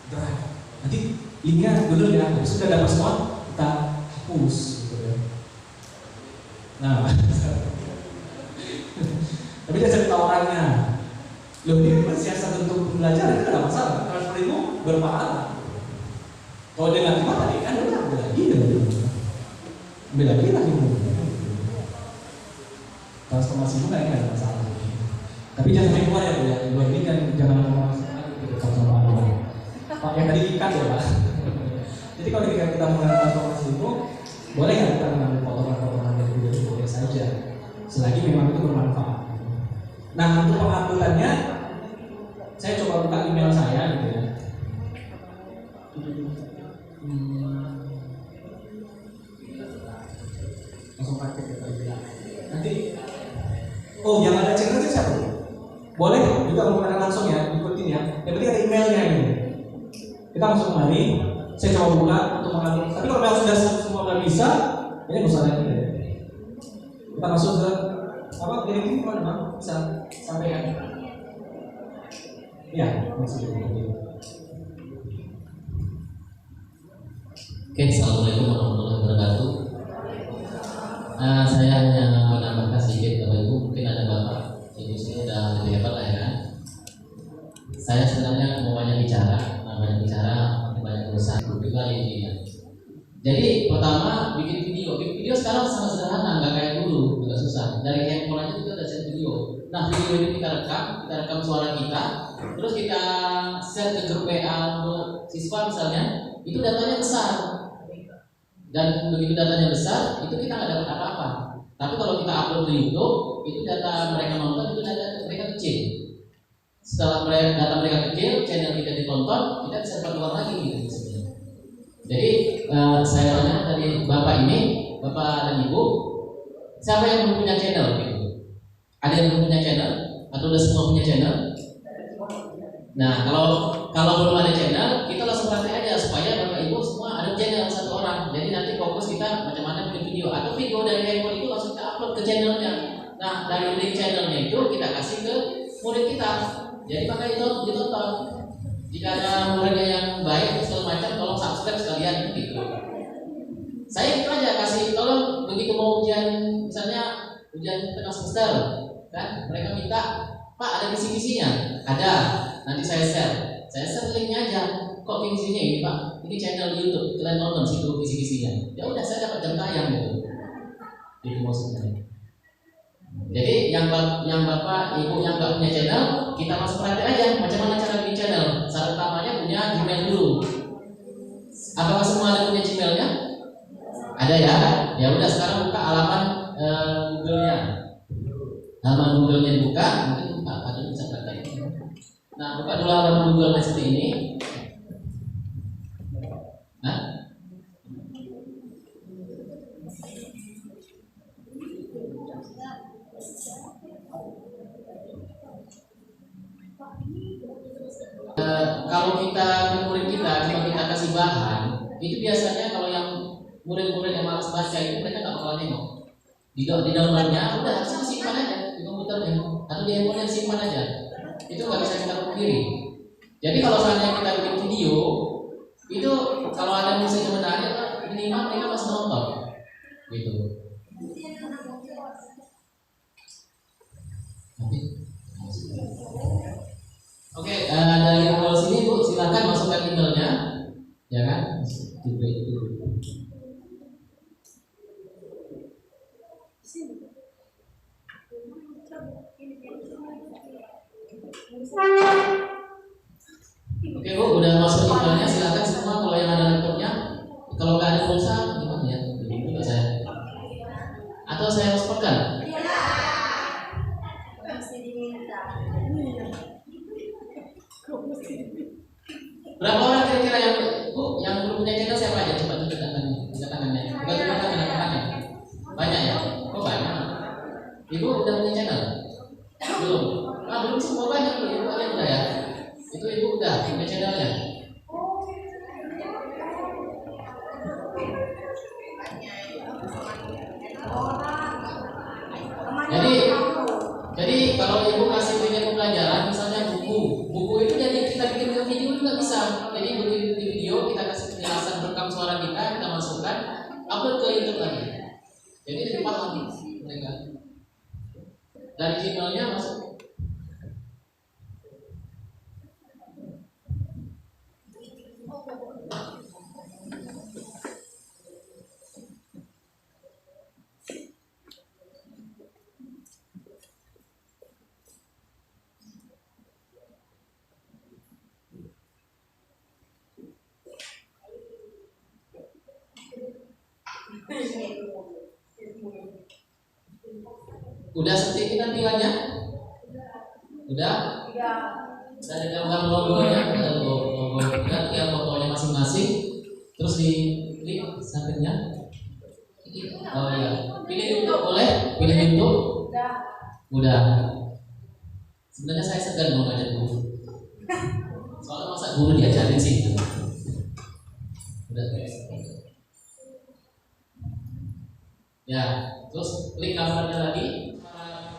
Drive. Nanti linknya dulu ya. Habis sudah dapat semua kita hapus gitu ya. Nah tapi dia cari tawarannya. Loh ini siasat untuk belajar itu tidak masalah. Transfer itu berpahala. Kalau dia nggak terima tadi kan udah ambil lagi lagi. Transformasi itu nggak ada masalah. Tapi jangan sampai keluar ya Bu ya. Luar ini kan jangan ngomong sama Allah. Pak yang tadi ikat ya Pak. Jadi kalau kita mulai transformasi itu boleh nggak kita mengambil potongan-potongan dari video itu boleh saja. Selagi memang itu bermanfaat. Nah untuk pengambilannya saya coba buka email saya gitu ya. Langsung pakai ya. Nanti yang ada channelnya siapa? Boleh juga menggunakan langsung ya, ikutin ya. Yang penting ada emailnya ini. Kita masuk kemari, saya coba buka untuk mengambil. Tapi kalau memang sudah semua udah bisa, ini nggak usah lagi ya. Kita masuk ke ini mana Bang? Bisa sampaikan. Ya, masih gitu. Oke, assalamualaikum warahmatullahi wabarakatuh. Saya hanya menambahkan sedikit Bapak Ibu, mungkin ada Bapak Ibu sini udah lebih hebat lah ya kan. Saya sebenarnya mau banyak bicara, banyak urusan juga intinya. Jadi pertama bikin video sekarang sangat sederhana, nggak kayak dulu, agak susah. Dari handphone aja kita udah set video. Nah video ini kita rekam suara kita, terus kita share ke grup WA untuk siswa misalnya, itu datanya besar. Dan begitu datanya besar, itu kita nggak dapat apa-apa. Tapi kalau kita upload ke YouTube, itu data mereka nonton, itu data mereka kecil. Setelah data mereka kecil, channel kita ditonton, kita bisa dapat uang lagi gitu. Jadi saya tanya dari Bapak ini, Bapak dan Ibu, siapa yang belum punya channel? Gitu? Ada yang belum punya channel? Atau udah semua punya channel? Nah, kalau belum ada channel, kita langsung praktek aja supaya Bapak Ibu semua ada channel satu orang. Jadi nanti fokus kita macam mana bikin video atau video dari handphone itu langsung kita upload ke channelnya. Nah, dari link channelnya itu kita kasih ke murid kita. Jadi makanya itu ditonton. Jika ada muridnya yang baik segala macam, tolong subscribe sekalian gitu. Saya itu aja kasih, tolong begitu mau ujian misalnya ujian tengah semester, kan mereka minta Pak ada kisi-kisinya, ada. Nanti saya share linknya aja. Kok kisi-kisinya ini Pak? Ini channel YouTube, kalian tonton situ kisi-kisinya. Ya udah saya dapat jam tayang gitu. Itu maksudnya. Jadi yang Bapak Ibu yang nggak punya channel, kita langsung praktek aja macam mana cara bikin channel. Syarat utamanya punya Gmail dulu. Apakah semua ada punya Gmailnya? Ada ya? Ya udah sekarang buka halaman Google-nya. Halaman Google-nya dibuka, mungkin buka atau bisa praktek. Nah, buka dulu halaman Google-nya seperti ini. Nah, kalau kita ke murid kita, kalau kita kasih bahan, itu biasanya kalau yang murid-murid yang malas baca itu mereka nggak bakal nengok. Di downloadnya udah harusnya disimpan aja di komputernya atau di handphonenya disimpan aja. Itu nggak bisa kita pungkiri. Jadi kalau seandainya kita bikin video, itu kalau ada musik sebenarnya minimal mereka masih nonton, gitu. Oke, dari awal sini Bu, silakan masukkan emailnya, ya kan? Oke Bu, udah masuk emailnya, silakan semua kalau yang ada laptopnya. Kalau nggak ada pulsa, gimana ya? Begini juga saya. Atau saya hotspotkan? Berapa orang kira-kira yang Bu, yang belum punya channel siapa aja? Coba tunjuk tangannya. Bukan tunjuk tangannya. Banyak ya? Kok banyak? Ibu udah punya channel? Belum? Belum semua banyak. Ibu aja udah ya? Itu Ibu udah punya channelnya? upload ke YouTube lagi. Jadi lebih paham mereka. Dari Gmailnya masuk. Udah sertifikat tinggalnya? Udah? Udah ada gambar logonya, ada logo, udah tinggal fotonya masing-masing. Terus di klik sampingnya. Oh iya, pilih bentuk boleh? Pilih bentuk? Udah. Sebenarnya saya segan mau ngajak guru. Soalnya masa guru diajarin sih. Udah guys. Ya, terus klik gambarnya lagi.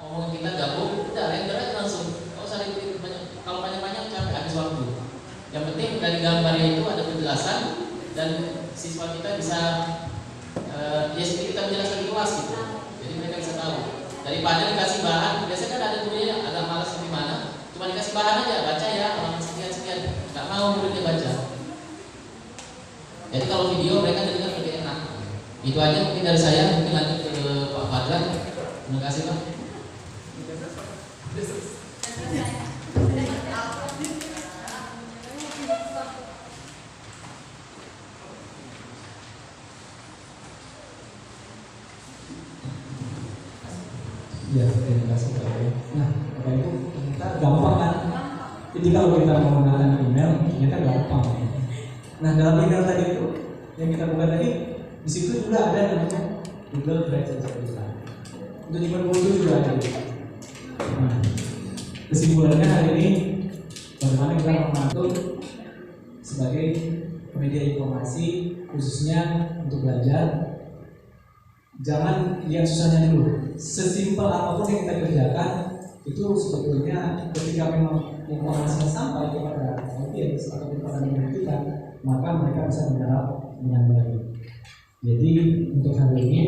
Ngomongin kita gabung, udah render aja langsung. Kalau usah ribet banyak, kalau banyak-banyak capek habis waktu. Yang penting dari gambarnya itu ada penjelasan dan siswa kita bisa ya seperti kita menjelaskan di kelas gitu. Jadi mereka bisa tahu. Daripada dikasih bahan, biasanya kan ada gurunya agak malas gimana, cuma dikasih bahan aja, baca ya halaman sekian-sekian, nggak mau muridnya baca. Jadi kalau video mereka dengar lebih enak. Itu aja mungkin dari saya, mungkin lanjut ke Pak Fadlan. Terima kasih Pak. Ya, terima kasih Pak. Nah, Bapak Ibu, ternyata gampang kan? Jadi kalau kita menggunakan email, ternyata gampang. Nah, dalam email tadi itu yang kita buka tadi, di situ juga ada namanya Google Drive sertifikat. Untuk dipermudah juga ada. Nah, kesimpulannya hari ini bagaimana kita mengatur sebagai media informasi khususnya untuk belajar. Jangan lihat susahnya dulu. Sesimpel apapun yang kita kerjakan itu sebetulnya ketika memang informasinya sampai kepada audiens atau kepada murid kita, maka mereka bisa menyerap dengan baik. Jadi untuk hari ini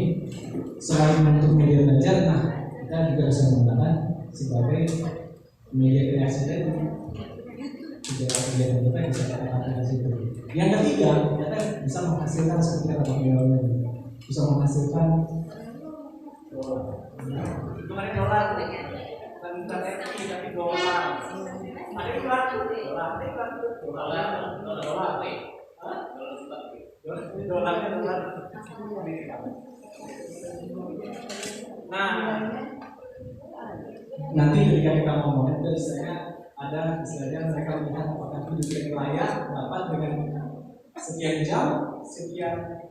selain untuk media belajar, nah kita juga bisa menggunakan sebagai media kreasi tadi. Kegiatan kita bisa katakan di situ. Yang ketiga, ternyata bisa menghasilkan seperti kata Pak Wiraunya, bisa menghasilkan kemarin dolar, bukan FI tapi dolar. Ada iklan dolarnya dolar. Nah, nanti ketika kita ngomong itu istilahnya ada istilahnya mereka melihat apakah itu yang layak dapat dengan sekian jam, sekian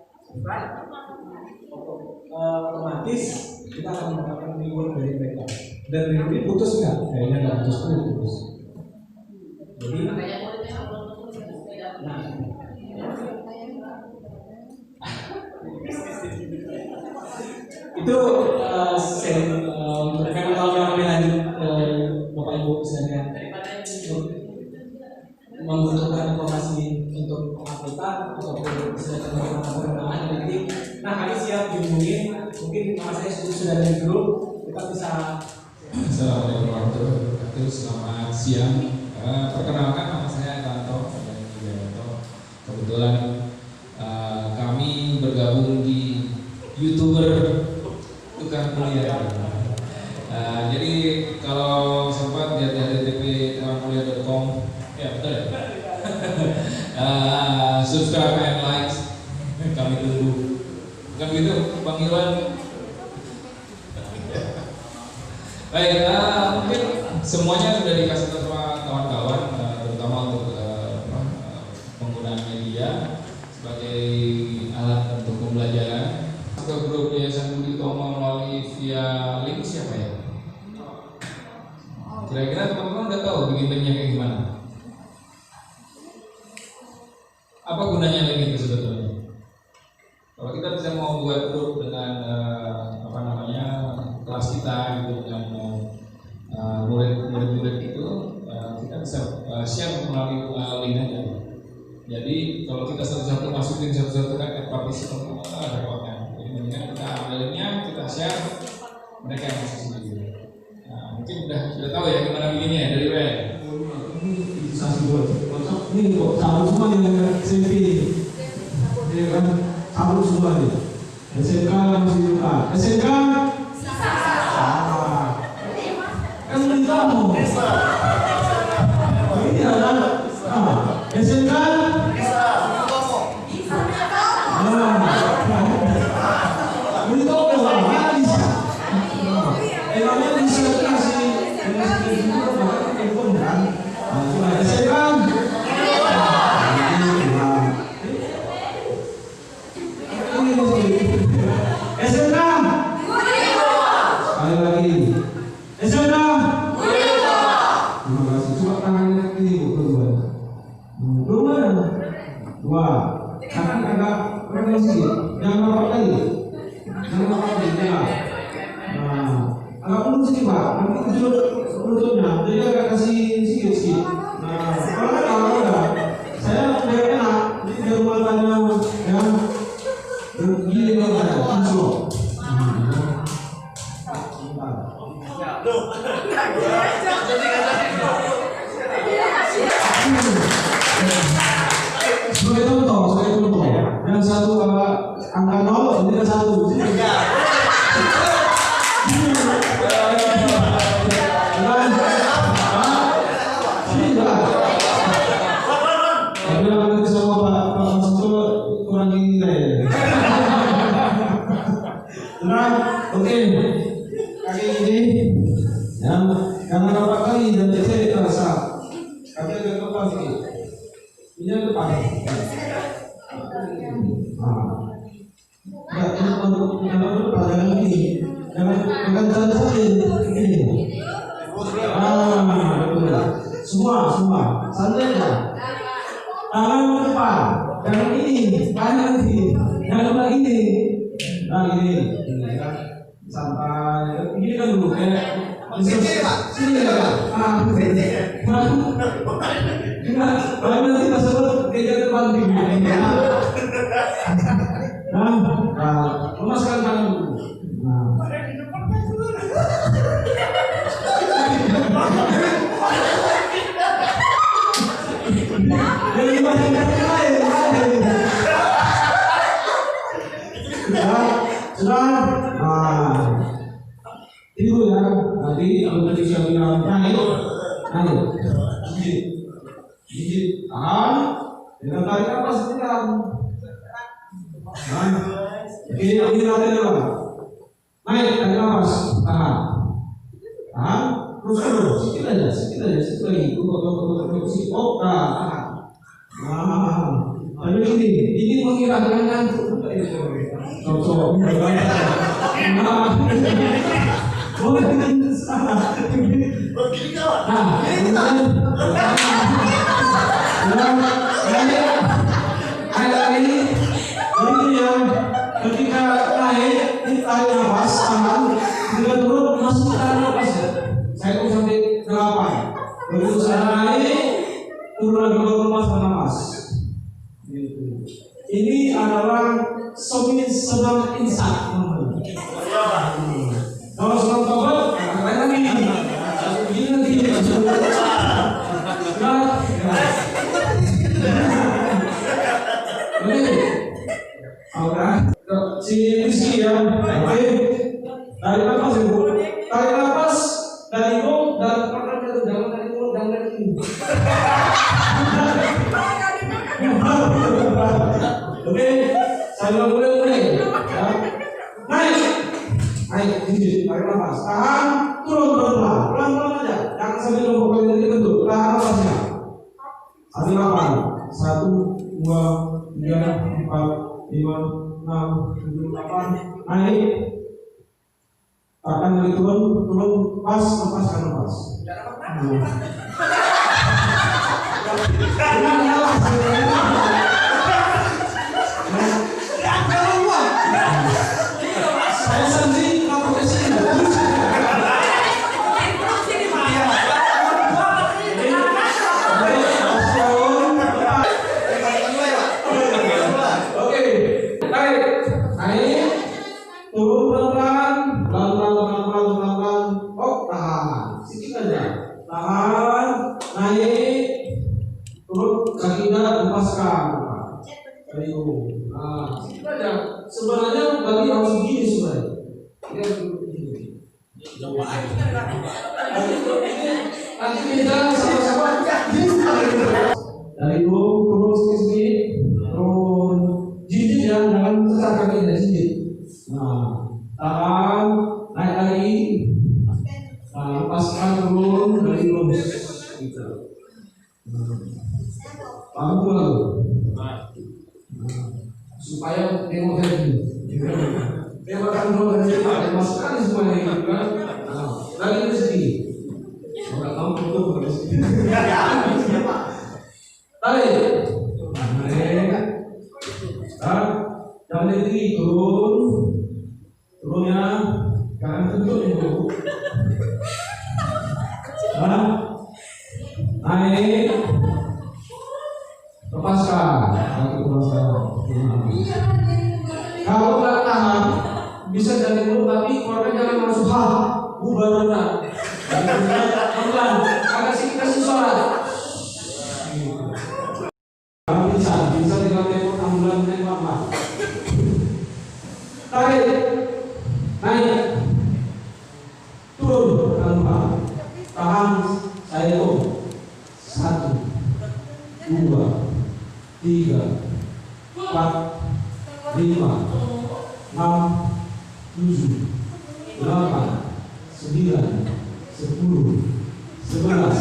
otomatis kita akan mendapatkan reward dari mereka. Dan reward ini putus nggak? Kayaknya nggak putus. Jadi, nah, itu memang kalau yang lebih lanjut Bapak Ibu misalnya membutuhkan informasi untuk penguploadan ataupun misalnya pengembangan nanti, nah kami siap dihubungin. Mungkin nama saya sudah ada di grup, kita bisa. Assalamualaikum warahmatullahi wabarakatuh. Selamat siang. Perkenalkan nama saya Tanto. Kebetulan kami bergabung di YouTuber tukang kuliah. Jadi kalau sempat lihat di http tukangkuliah.com, ya betul ya. Subscribe and like, kami tunggu. Bukan gitu, Bang Irwan. Baik, mungkin semuanya sudah dikasih tahu sama kawan-kawan, terutama untuk penggunaan media sebagai alat untuk pembelajaran. Ke grup Yayasan Budi Tomo melalui via link siapa ya? Kira-kira teman-teman udah tahu bikin linknya kayak gimana? Apa gunanya link itu sebetulnya? Kalau kita bisa mau buat grup dengan kelas kita gitu dengan murid-murid itu, kita bisa share melalui link aja. Jadi kalau kita satu-satu masukin satu-satu kan partisi repotnya. harusnya mereka yang posisi dulu. Nah, mungkin sudah tahu ya gimana bikinnya dari WL. Ini kok sama semua yang SMP ini kan sama semua nih. SMK masih buka. SMK sama. Kan ini kamu. Ini ada. SMK sebagai contoh. Yang satu angka 0, ini kan 1. Karena berapa kali dan saya terasa kaki agak kepal sedikit. Ini yang depan. Ini untuk pelajaran ini. Jangan jalan saja. Ini. Betul. Semua. Santai aja. Tangan ke depan. Jangan ini. Tangan ini. Jangan lagi ini. Nah ini kan. Sampai ini kan dulu kayak sini Pak. Kalau nanti tersebut kejar depan tinggi. Lemaskan tangan dulu. Jadi banyak lain. Sudah. Itu ya, nanti kalau tadi saya bilang naik, gigit, tahan, dengan tarik nafas tekan. Ini latihan apa? Naik, tarik nafas, tahan, terus sedikit aja, lagi, tahan. Lalu ini menggerakkan ngantuk. Cocok, ketika naik tarik nafas tangan, ketika turun masuk tarik nafas. Saya itu sampai 8. Begitu saya naik, turun lagi baru masuk nafas. Ini adalah sedang insak. Kalau sedang tobat, kata ini nanti si Rizky ya, tarik nafas ibu, tarik nafas dari mulut dan jangan dari mulut dan dari ini. Oke, saya mulai. Naik, hijau, tarik nafas, tahan, turun pelan-pelan aja, jangan sampai lompok kali ini bentuk, tahan nafasnya. 1, 8, 1, 2, 3, 4, 5, 6, 7, 8, naik, akan lagi turun, pas, lepaskan nafas. Turun pelan-pelan, sedikit aja. Sebenarnya bagi harus begini sebenarnya. Dia begini. Nanti kita sama-sama dari turun sedikit, turun jijik ya, jangan sesat kaki dari sini. Nah, tahan, naik lagi, lepaskan turun dari lurus. Gitu. Paham lalu? Supaya tengok lagi. Tengokkan dulu dari sini, masukkan semuanya ini kan. Lagi dari sini. Orang tahu betul dari sini. Tarik. Jangan tinggi, turunnya kanan tunjuk itu. Naik, lepaskan, kalau nggak tahan bisa jadi dulu tapi keluarga jangan langsung bubar benar. Pelan, agak sedikit kasih suara. Bisa dengan telepon ambulan tembak mas. Tarik, naik, turun, tanpa tahan. Saya tuh 1, 2, 3, 4, 5, 6, 7, 8, 9, 10, 11.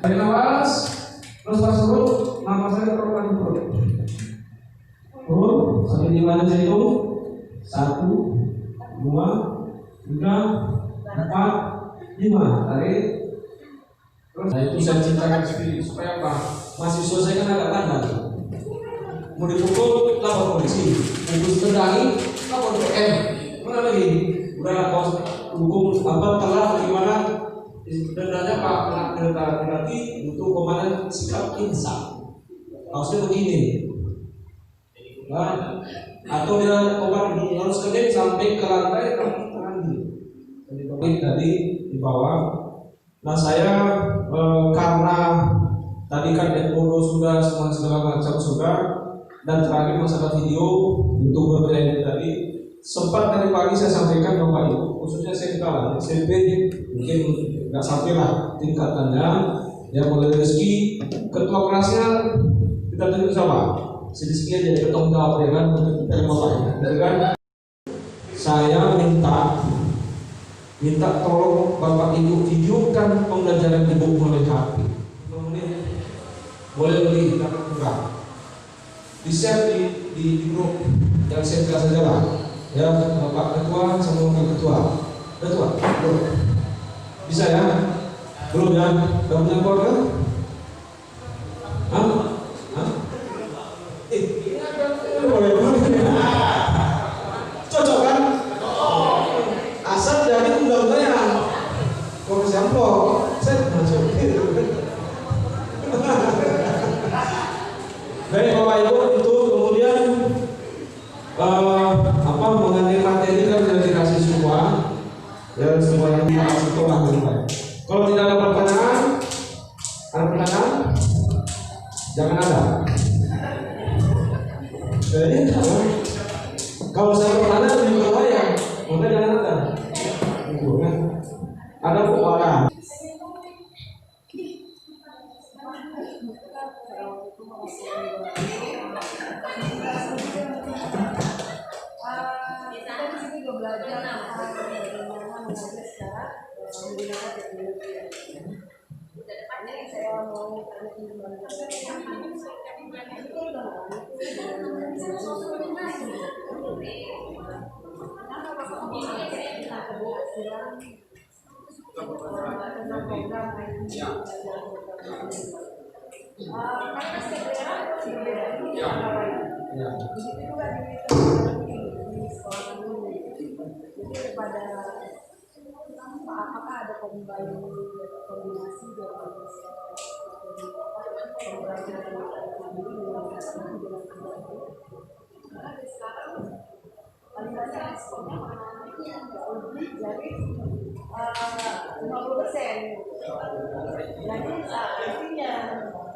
Tarik nafas, terus turun, nafasnya terlalu perut. Turun, sampai di mana saya hitung? 1, 2, 3, 4, 5. Tarik. Terus, nah itu saya ceritakan sendiri supaya apa? Mahasiswa saya kan agak bandel. Mau dipukul, lapor polisi. Mau ditendangi, lapor PM. Mana lagi? Udah kos hukum apa telah gimana? Dendanya Pak berarti untuk komandan sikap insaf. Maksudnya begini, nah, atau dia komandan harus kedip sampai ke lantai tapi tangan diri. Tadi di bawah. Nah saya karena tadi kan foto sudah semua segala macam sudah dan terakhir masalah video untuk berbeda tadi sempat tadi pagi saya sampaikan Bapak Ibu khususnya SMP mungkin nggak sampai lah tingkatannya yang mulai rezeki ketua kelasnya kita tunjuk sama sedikit aja bertanggung jawab ya kan untuk kita kan saya minta tolong Bapak Ibu videokan pembelajaran ibu melalui HP boleh lebih tapi kurang di share di grup yang saya kelas saja lah ya Bapak Ketua sama Wakil Ketua belum bisa ya belum ya udah punya keluarga cocok kan asal jadi undang-undangnya kalau sampel saya masuk baik Bapak Ibu itu kemudian mengenai materi kan sudah dikasih semua ya semua yang dikasih itu lah kalau tidak ada pertanyaan jangan ada jadi kalau saya bertanya lebih berbahaya maka jangan ada itu kan ada kekuatan Kita di sini juga belajar bagaimana mengajar secara menggunakan teknologi. Ini saya mau tanya kembali tentang program IT karena setiap daerah berbeda ini di situ juga di sekolah dulu. Jadi daripada apakah ada kombinasi dari paling banyak ekspornya lebih dari 50%. Jadi artinya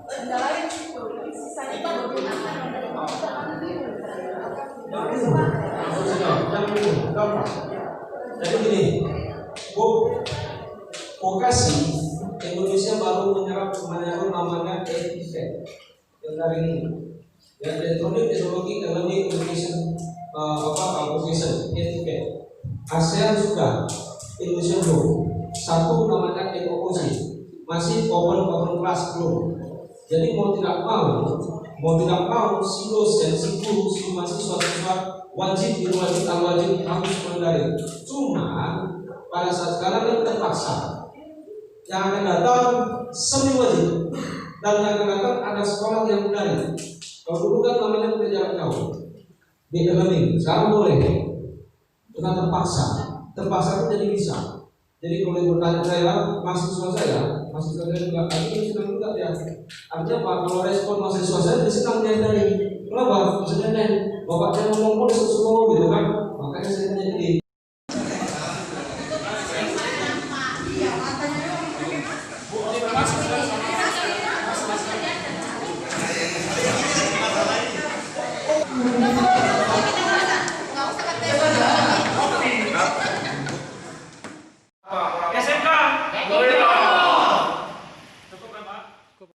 kendalanya di situ. Jadi sisanya itu menggunakan dari Jadi gini, vokasi Indonesia baru menyerap namanya ETIFET yang dari ini, ya, Electronic Technology Economic Education Profession ETIFET. ASEAN sudah, Indonesia belum. Satu namanya EOC, masih open class belum. Jadi mau tidak mau si dosen, si guru, si mahasiswa wajib harus Mandarin. Cuma pada saat sekarang ini terpaksa. Yang akan datang semi wajib dan yang akan datang ada sekolah yang Mandarin. Kalau dulu kan namanya jarak jauh di learning, sekarang boleh karena terpaksa itu jadi bisa. Jadi kalau ibu tanya saya, mahasiswa saya juga ini senang juga dia. Artinya apa? Kalau respon mahasiswa saya dia senang dia dari kenapa? Misalnya bapaknya ngomong semua gitu kan, makanya saya jadi